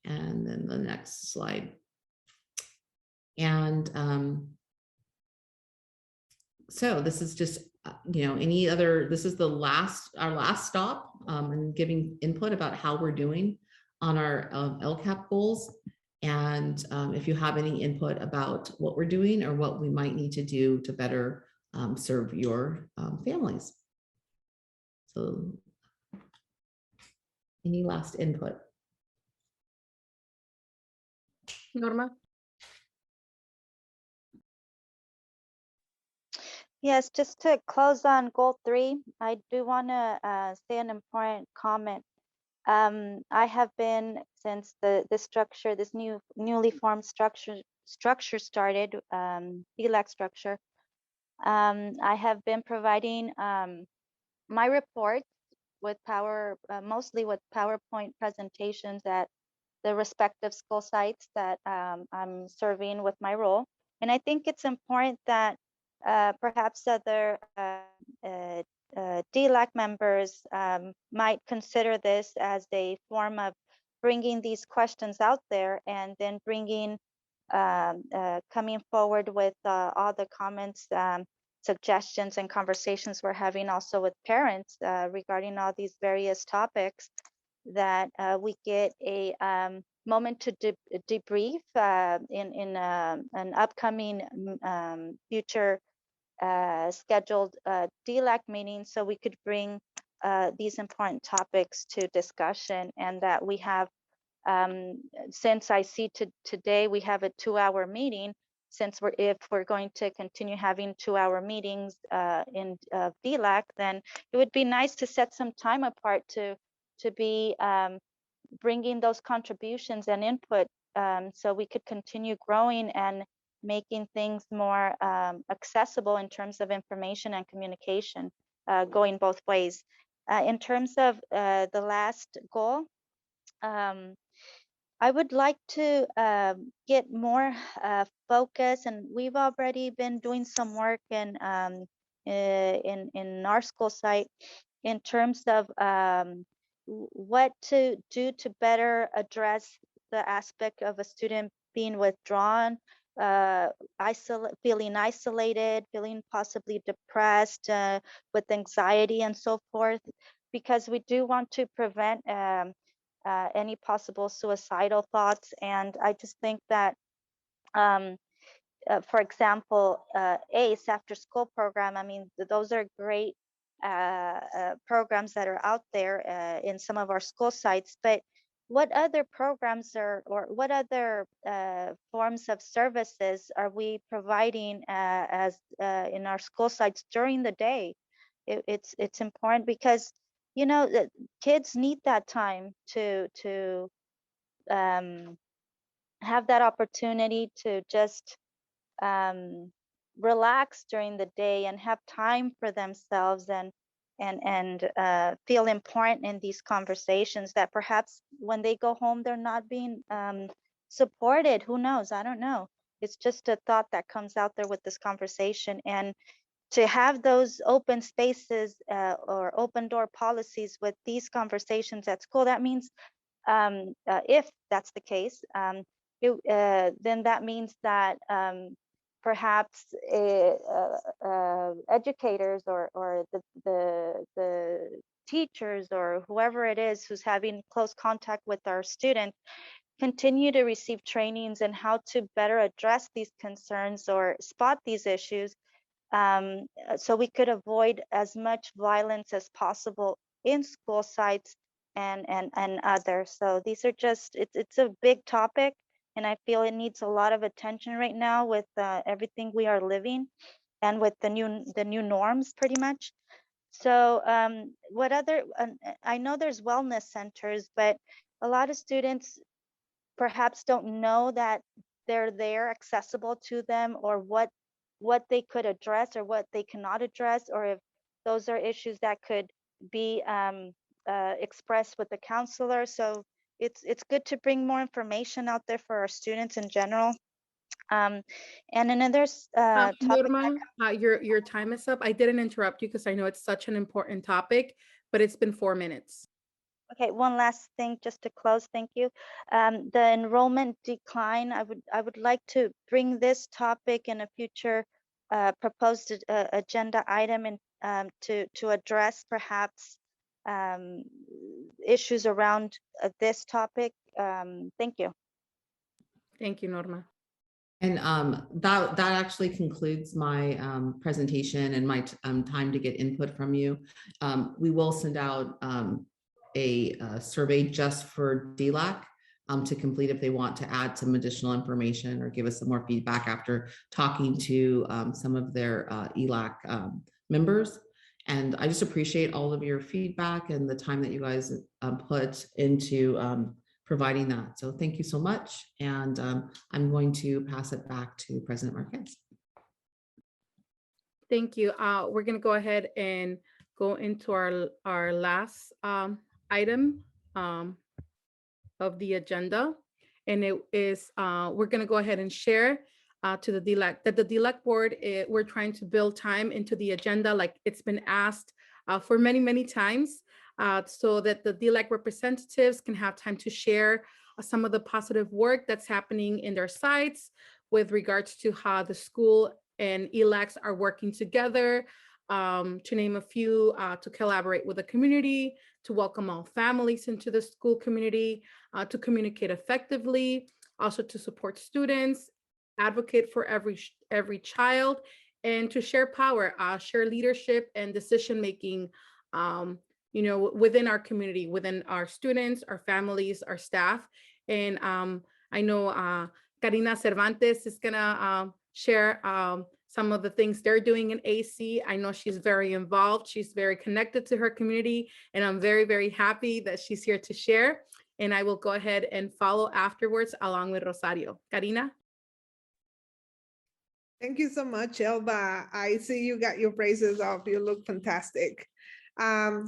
And then the next slide. And so this is just, this is our last stop and giving input about how we're doing on our LCAP goals. And if you have any input about what we're doing or what we might need to do to better serve your families. So any last input? Norma? Yes, just to close on goal 3, I do want to say an important comment. I have been, since this structure, this newly formed structure started, DELAC structure, I have been providing my reports with mostly with PowerPoint presentations at the respective school sites that I'm serving with my role. And I think it's important that perhaps other DELAC members might consider this as a form of bringing these questions out there and then coming forward with all the comments, suggestions, and conversations we're having also with parents regarding all these various topics, that we get a moment to debrief in an upcoming future scheduled DELAC meeting, so we could bring these important topics to discussion, and that we have, since I see today we have a 2-hour meeting, if we're going to continue having 2-hour meetings in DELAC, then it would be nice to set some time apart to be bringing those contributions and input, so we could continue growing and making things more accessible in terms of information and communication, going both ways. In terms of the last goal, I would like to get more focus, and we've already been doing some work in our school site in terms of what to do to better address the aspect of a student being withdrawn, feeling isolated, feeling possibly depressed, with anxiety and so forth, because we do want to prevent any possible suicidal thoughts. And I just think that, for example, ACE, after school program, I mean, those are great programs that are out there in some of our school sites, but what other programs or what other forms of services are we providing as in our school sites during the day? It's important because, the kids need that time to have that opportunity to just relax during the day and have time for themselves and feel important in these conversations, that perhaps when they go home they're not being supported. Who knows? I don't know. It's just a thought that comes out there with this conversation. And to have those open spaces or open door policies with these conversations at school, that means if that's the case, then that means that perhaps educators or the teachers or whoever it is who's having close contact with our students continue to receive trainings in how to better address these concerns or spot these issues, so we could avoid as much violence as possible in school sites and others. So these are just, it's a big topic, and I feel it needs a lot of attention right now with everything we are living and with the new norms pretty much. So what other, I know there's wellness centers, but a lot of students perhaps don't know that they're there accessible to them, or what they could address or what they cannot address, or if those are issues that could be expressed with the counselor. So it's good to bring more information out there for our students in general. And another topic. Norma, your time is up. I didn't interrupt you because I know it's such an important topic, but it's been 4 minutes. Okay, one last thing just to close, thank you. The enrollment decline, I would like to bring this topic in a future proposed agenda item, and to address perhaps issues around this topic. Thank you. Thank you, Norma. And that actually concludes my presentation and my time to get input from you. We will send out a survey just for DELAC to complete if they want to add some additional information or give us some more feedback after talking to some of their ELAC members. And I just appreciate all of your feedback and the time that you guys put into providing that. So thank you so much. And I'm going to pass it back to President Marquez. Thank you. We're going to go ahead and go into our last item of the agenda. And it is, we're going to go ahead and share to the DELAC that the DELAC board, we're trying to build time into the agenda like it's been asked for many, many times. So that the DELAC representatives can have time to share some of the positive work that's happening in their sites with regards to how the school and ELACs are working together, to name a few, to collaborate with the community, to welcome all families into the school community, to communicate effectively, also to support students, advocate for every child, and to share power, share leadership and decision-making, within our community, within our students, our families, our staff. And I know Karina Cervantes is gonna share some of the things they're doing in AC. I know she's very involved. She's very connected to her community, and I'm very, very happy that she's here to share. And I will go ahead and follow afterwards along with Rosario. Karina? Thank you so much, Elba. I see you got your braces off. You look fantastic. My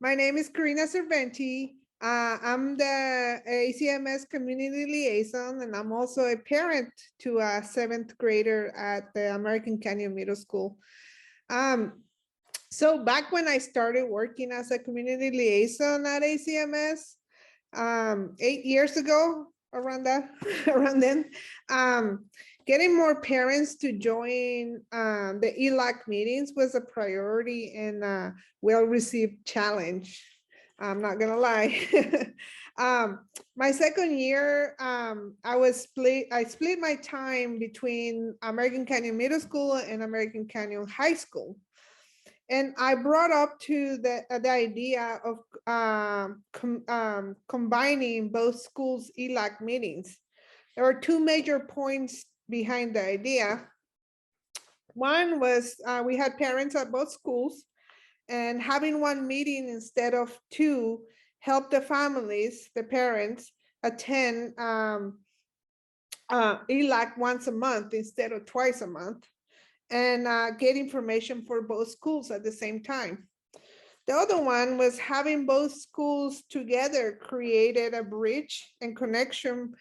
name is Karina Cervantes. I'm the ACMS community liaison, and I'm also a parent to a 7th grader at the American Canyon Middle School. So back when I started working as a community liaison at ACMS, 8 years ago, around then, getting more parents to join the ELAC meetings was a priority and a well-received challenge. I'm not gonna lie. My second year, I split my time between American Canyon Middle School and American Canyon High School. And I brought up to the idea of combining both schools' ELAC meetings. There were two major points behind the idea. One was we had parents at both schools, and having one meeting instead of two helped the families, the parents, attend ELAC once a month instead of twice a month, and get information for both schools at the same time. The other one was having both schools together created a bridge and connection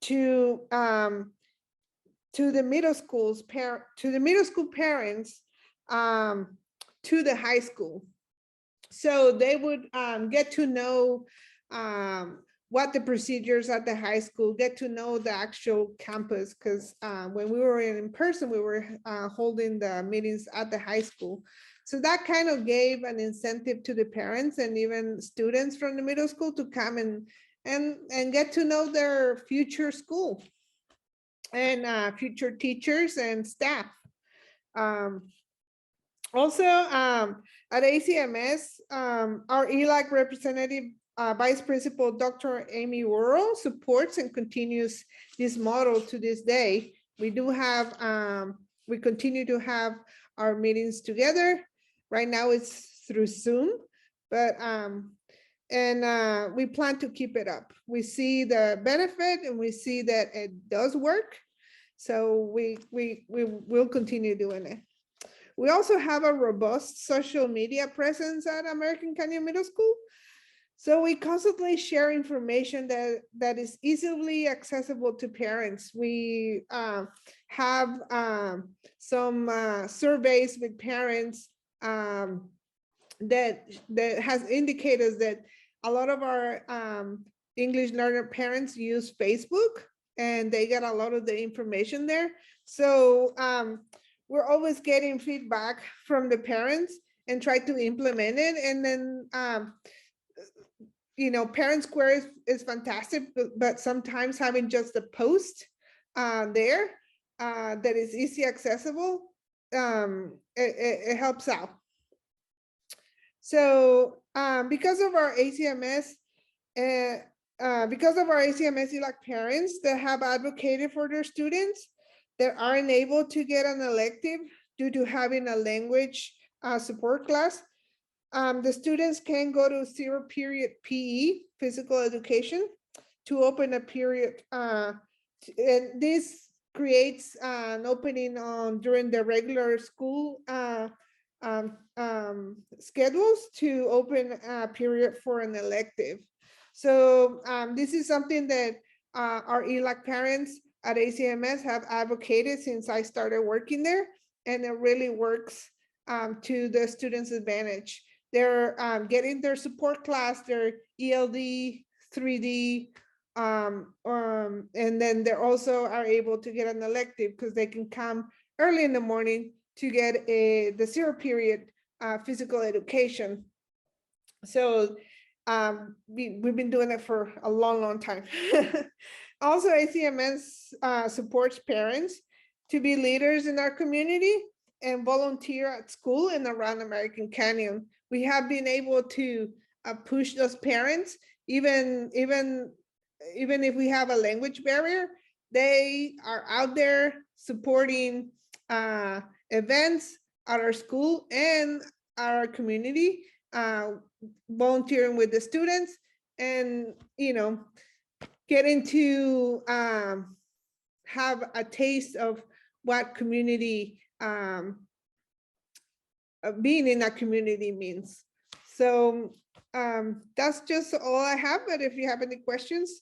to the middle school parents to the high school. So they would get to know what the procedures at the high school, get to know the actual campus, because when we were in person, we were holding the meetings at the high school. So that kind of gave an incentive to the parents and even students from the middle school to come and get to know their future school and future teachers and staff. Also, at ACMS, our ELAC representative, Vice Principal Dr. Amy Worrell, supports and continues this model to this day. We do have, we continue to have our meetings together. Right now it's through Zoom, but we plan to keep it up. We see the benefit and we see that it does work. So we will continue doing it. We also have a robust social media presence at American Canyon Middle School. So we constantly share information that is easily accessible to parents. We have some surveys with parents that has indicated that a lot of our English learner parents use Facebook and they get a lot of the information there. So we're always getting feedback from the parents and try to implement it. And then, you know, Parent Square is fantastic, but sometimes having just a post there that is easy accessible, it helps out. So because of our ACMS, ELAC parents that have advocated for their students that aren't able to get an elective due to having a language support class, the students can go to 0 period PE, physical education, to open a period. And this creates an opening on during the regular school schedules to open a period for an elective. So this is something that our ELAC parents at ACMS have advocated since I started working there, and it really works to the students' advantage. They're getting their support class, their ELD, 3D, and then they also are able to get an elective because they can come early in the morning to get the 0 period physical education. So we've been doing it for a long time. Also, ACMS supports parents to be leaders in our community and volunteer at school and around American Canyon. We have been able to push those parents, even if we have a language barrier, they are out there supporting events at our school and our community, volunteering with the students, and getting to have a taste of what community, being in a community means. So that's just all I have, but if you have any questions,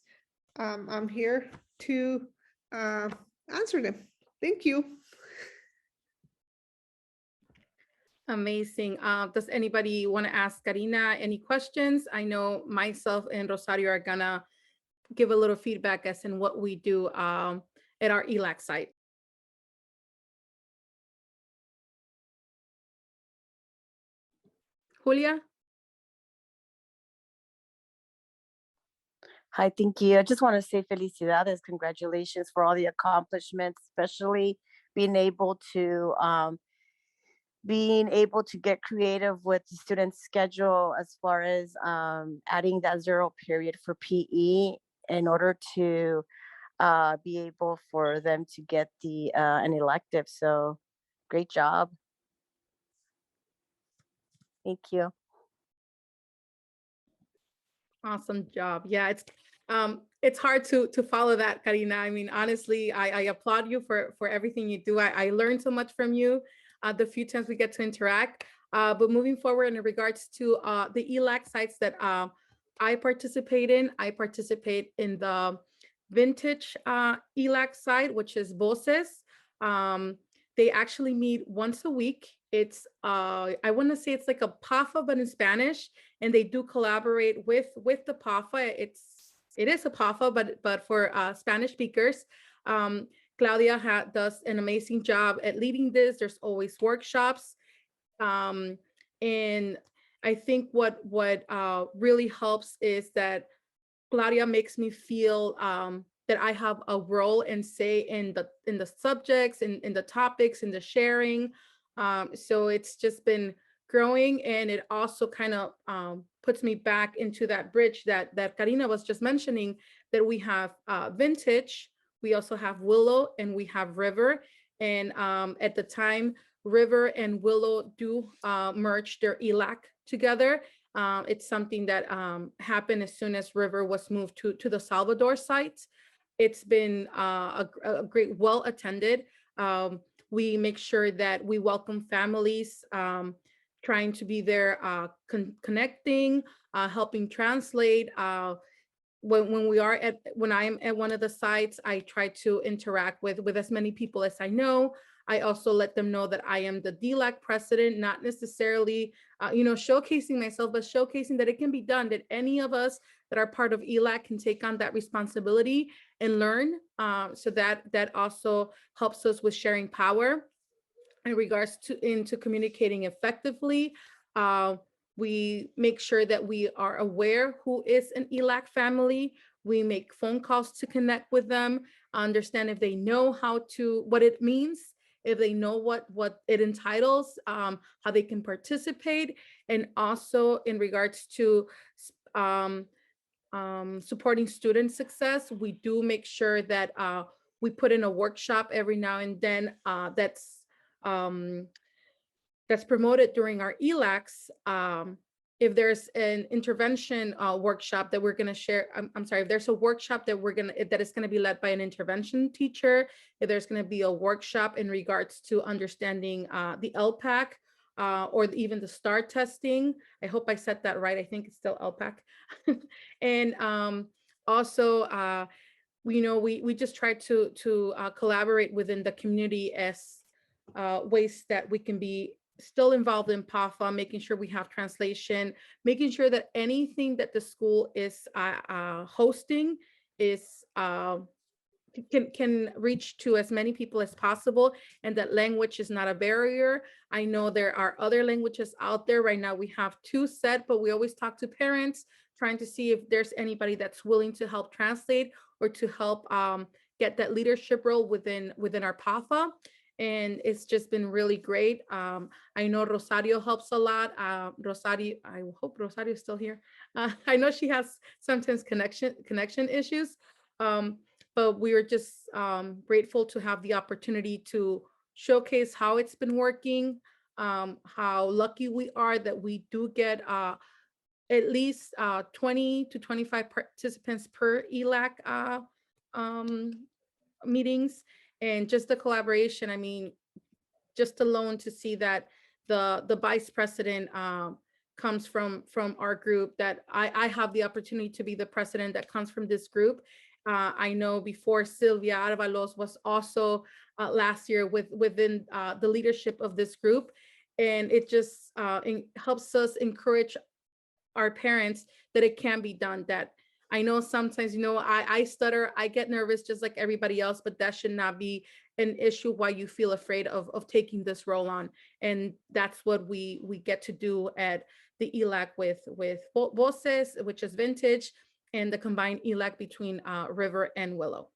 I'm here to answer them. Thank you. Amazing. Does anybody want to ask Karina any questions? I know myself and Rosario are gonna give a little feedback as in what we do at our ELAC site. Julia? Hi, thank you. I just want to say felicidades, congratulations for all the accomplishments, especially being able to get creative with the student schedule as far as adding that 0 period for PE in order to be able for them to get an elective. So great job. Thank you. Awesome job. Yeah, it's hard to follow that, Karina. I mean, honestly, I applaud you for everything you do. I learned so much from you the few times we get to interact. But moving forward in regards to the ELAC sites that I participate in the vintage ELAC site, which is Voces. They actually meet once a week, it's I want to say it's like a PAFA, but in Spanish, and they do collaborate with the PAFA. It is a PAFA, but for Spanish speakers. Claudia does an amazing job at leading this. There's always workshops, and I think what really helps is that Claudia makes me feel that I have a role and say in the subjects, in the topics, in the sharing. So it's just been growing, and it also kind of puts me back into that bridge that Karina was just mentioning, that we have Vintage, we also have Willow, and we have River. And at the time, River and Willow do merge their ELAC together. It's something that happened as soon as River was moved to the Salvador site. It's been a great, well attended. We make sure that we welcome families, trying to be there, connecting, helping translate. When I am at one of the sites, I try to interact with as many people as I know. I also let them know that I am the DELAC president, not necessarily, showcasing myself, but showcasing that it can be done, that any of us that are part of ELAC can take on that responsibility and learn. So that also helps us with sharing power in regards into communicating effectively. We make sure that we are aware who is an ELAC family. We make phone calls to connect with them, understand if they know what it means, if they know what it entitles, how they can participate, and also in regards to supporting student success. We do make sure that we put in a workshop every now and then that's promoted during our ELACs. If there's an intervention workshop that we're going to share, I'm sorry, if there's a workshop that is going to be led by an intervention teacher, if there's going to be a workshop in regards to understanding the LPAC, or even the STAR testing. I hope I said that right. I think it's still LPAC. And also, we just try to collaborate within the community as ways that we can be still involved in PAFA, making sure we have translation, making sure that anything that the school is hosting is can reach to as many people as possible, and that language is not a barrier. I know there are other languages out there. Right now we have 2 set, but we always talk to parents, trying to see if there's anybody that's willing to help translate or to help get that leadership role within our PAFA. And it's just been really great. I know Rosario helps a lot. Rosario, I hope Rosario is still here. I know she has sometimes connection issues, but we are just grateful to have the opportunity to showcase how it's been working, how lucky we are that we do get at least 20 to 25 participants per ELAC meetings. And just the collaboration, I mean, just alone to see that the vice president comes from our group, that I have the opportunity to be the president that comes from this group. I know before Sylvia Arvalos was also last year within the leadership of this group. And it just helps us encourage our parents that it can be done. That I know sometimes, I stutter, I get nervous just like everybody else, but that should not be an issue why you feel afraid of taking this role on. And that's what we get to do at the ELAC with Voces, which is Vintage, and the combined ELAC between River and Willow.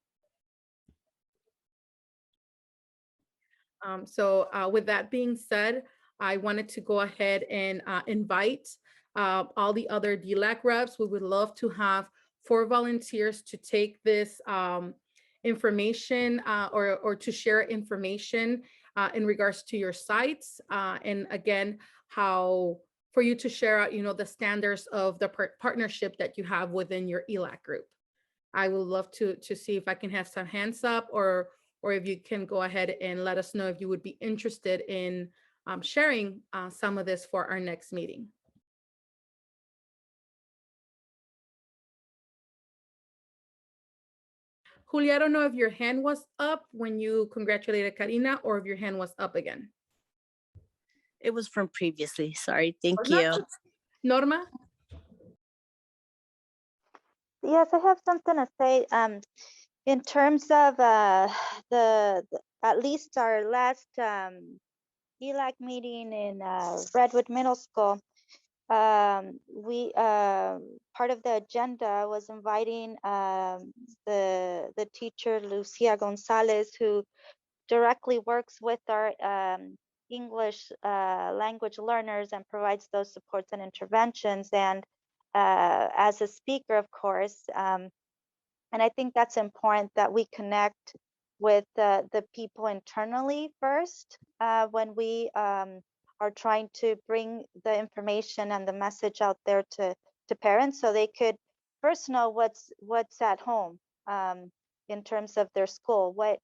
So with that being said, I wanted to go ahead and invite all the other DELAC reps. We would love to have 4 volunteers to take this information or to share information in regards to your sites. And again, how for you to share out, the standards of the partnership that you have within your ELAC group. I would love to see if I can have some hands up, or if you can go ahead and let us know if you would be interested in sharing some of this for our next meeting. Julia, I don't know if your hand was up when you congratulated Karina or if your hand was up again. It was from previously. Sorry. Thank Norma? you. Norma? Yes, I have something to say. In terms of at least our last ELAC meeting in Redwood Middle School, we part of the agenda was inviting the teacher Lucia Gonzalez, who directly works with our English language learners and provides those supports and interventions, and as a speaker, of course. And I think that's important that we connect with the people internally first when we are trying to bring the information and the message out there to parents, so they could first know what's at home in terms of their school, what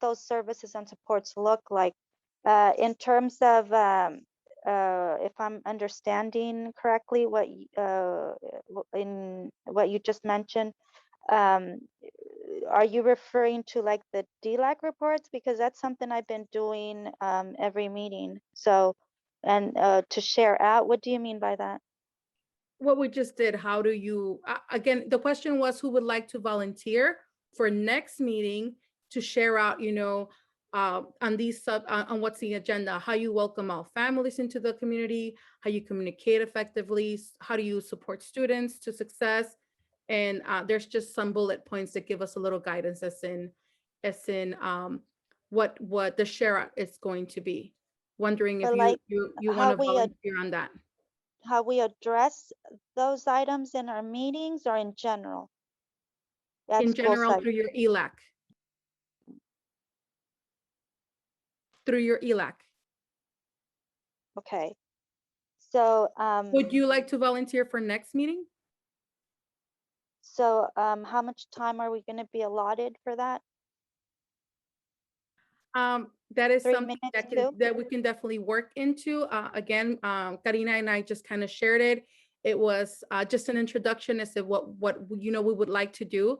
those services and supports look like. In terms of if I'm understanding correctly in what you just mentioned, are you referring to like the DELAC reports? Because that's something I've been doing every meeting. So, and to share out, what do you mean by that? What we just did, how do you, again, the question was who would like to volunteer for next meeting to share out, you know, on these on what's the agenda, how you welcome all families into the community, how you communicate effectively, how do you support students to success. And there's just some bullet points that give us a little guidance as in what the share out is going to be. Wondering if But you want to volunteer on that. How we address those items in our meetings or in general? In general, through your ELAC. Through your ELAC. Okay. So would you like to volunteer for next meeting? So how much time are we going to be allotted for that? That is something that we can definitely work into. Again, Karina and I just kind of shared it. It was just an introduction as to what you know we would like to do.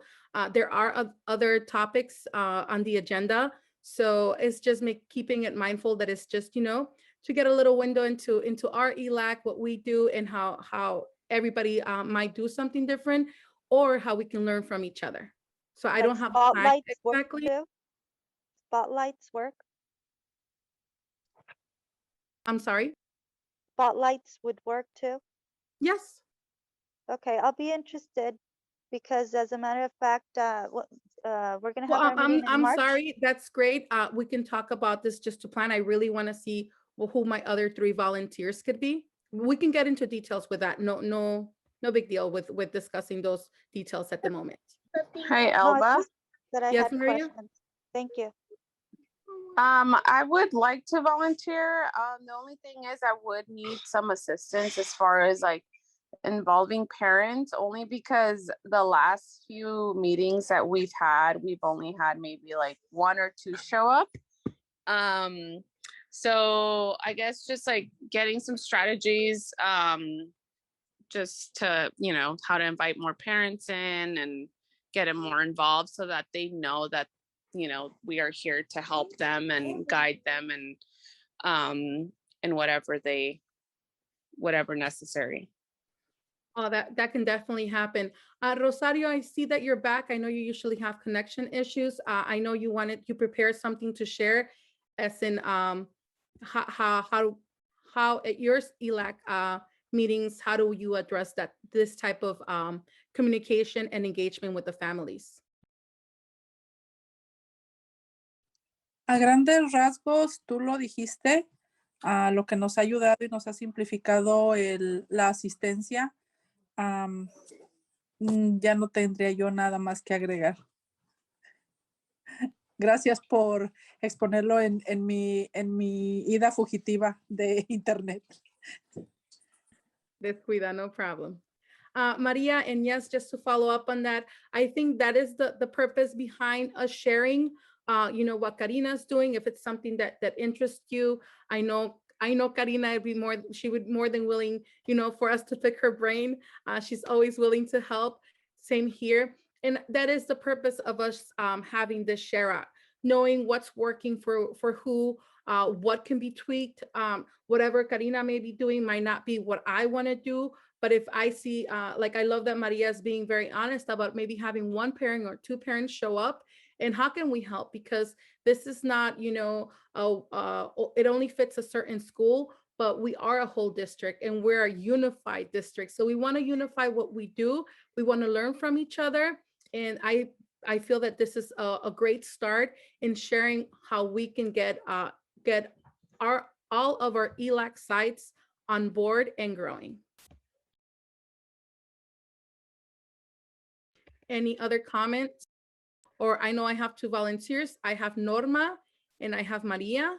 There are other topics on the agenda, so it's just keeping it mindful that it's just, you know, to get a little window into our ELAC, what we do, and how everybody might do something different, or how we can learn from each other. So I don't have spotlights exactly. Work too? Spotlights work? I'm sorry? Spotlights would work too? Yes. Okay, I'll be interested because as a matter of fact, we're going to have Well, our meeting in March. I'm sorry, that's great. We can talk about this just to plan. I really want to see who my other 3 volunteers could be. We can get into details with that. No big deal with discussing those details at the moment. Hi, Elba. Yes, Maria? Questions. Thank you. I would like to volunteer. The only thing is I would need some assistance as far as like involving parents, only because the last few meetings that we've only had maybe like 1 or 2 show up. So I guess just like getting some strategies, just to, you know, how to invite more parents in and get them more involved so that they know that, you know, we are here to help them and guide them and whatever necessary. Oh, that can definitely happen. Rosario, I see that you're back. I know you usually have connection issues. I know you prepared something to share, as in how at your ELAC meetings, how do you address this type of communication and engagement with the families? A grandes rasgos, tú lo dijiste, lo que nos ha ayudado y nos ha simplificado la asistencia. Ya no tendría yo nada más que agregar. Gracias por exponerlo en mi ida fugitiva de internet. Descuida, no problem. Maria, and yes, just to follow up on that, I think that is the purpose behind us sharing, you know, what Karina's doing. If it's something that interests you, I know Karina she would more than willing, you know, for us to pick her brain. She's always willing to help. Same here. And that is the purpose of us having this share out, knowing what's working for who, what can be tweaked. Whatever Karina may be doing might not be what I want to do. But if I see, like, I love that Maria is being very honest about maybe having one parent or two parents show up, and how can we help? Because this is not, you know, it only fits a certain school, but we are a whole district and we're a unified district. So we want to unify what we do. We want to learn from each other. And I feel that this is a great start in sharing how we can get all of our ELAC sites on board and growing. Any other comments? Or I know I have two volunteers. I have Norma and I have Maria.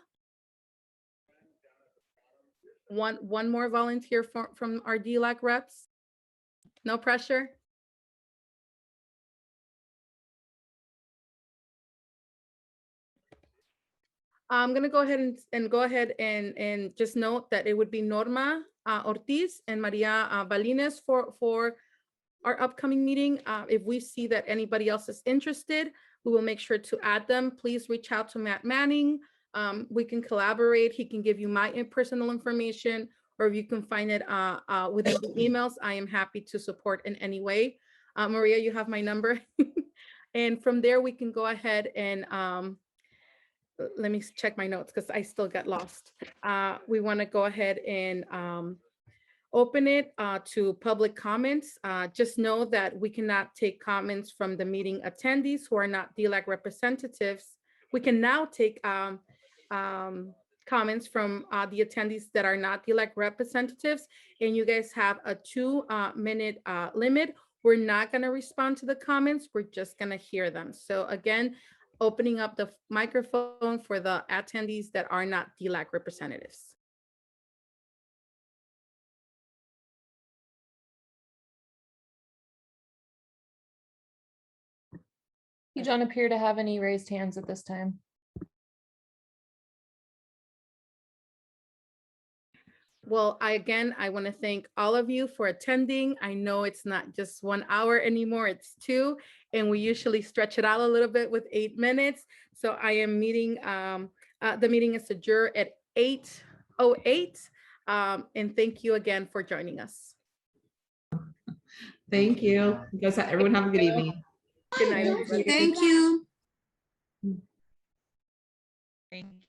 One more volunteer from our DELAC reps. No pressure. I'm going to go ahead and just note that it would be Norma Ortiz and Maria Balines for our upcoming meeting. If we see that anybody else is interested, we will make sure to add them. Please reach out to Matt Manning. We can collaborate. He can give you my personal information, or if you can find it within the emails, I am happy to support in any way. Maria, you have my number. And from there, we can go ahead and let me check my notes because I still got lost. We want to go ahead and open it to public comments. Just know that we cannot take comments from the meeting attendees who are not DELAC representatives. We can now take comments from the attendees that are not DELAC representatives, and you guys have a 2-minute limit. We're not going to respond to the comments. We're just going to hear them. So again, opening up the microphone for the attendees that are not DELAC representatives. You don't appear to have any raised hands at this time. Well, I want to thank all of you for attending. I know it's not just 1 hour anymore, it's 2, and we usually stretch it out a little bit with 8 minutes. So I am meeting, the meeting is adjourned at 8:08. And thank you again for joining us. Thank you. You guys, everyone have a good evening. Good night, everybody. Thank you. Thank you.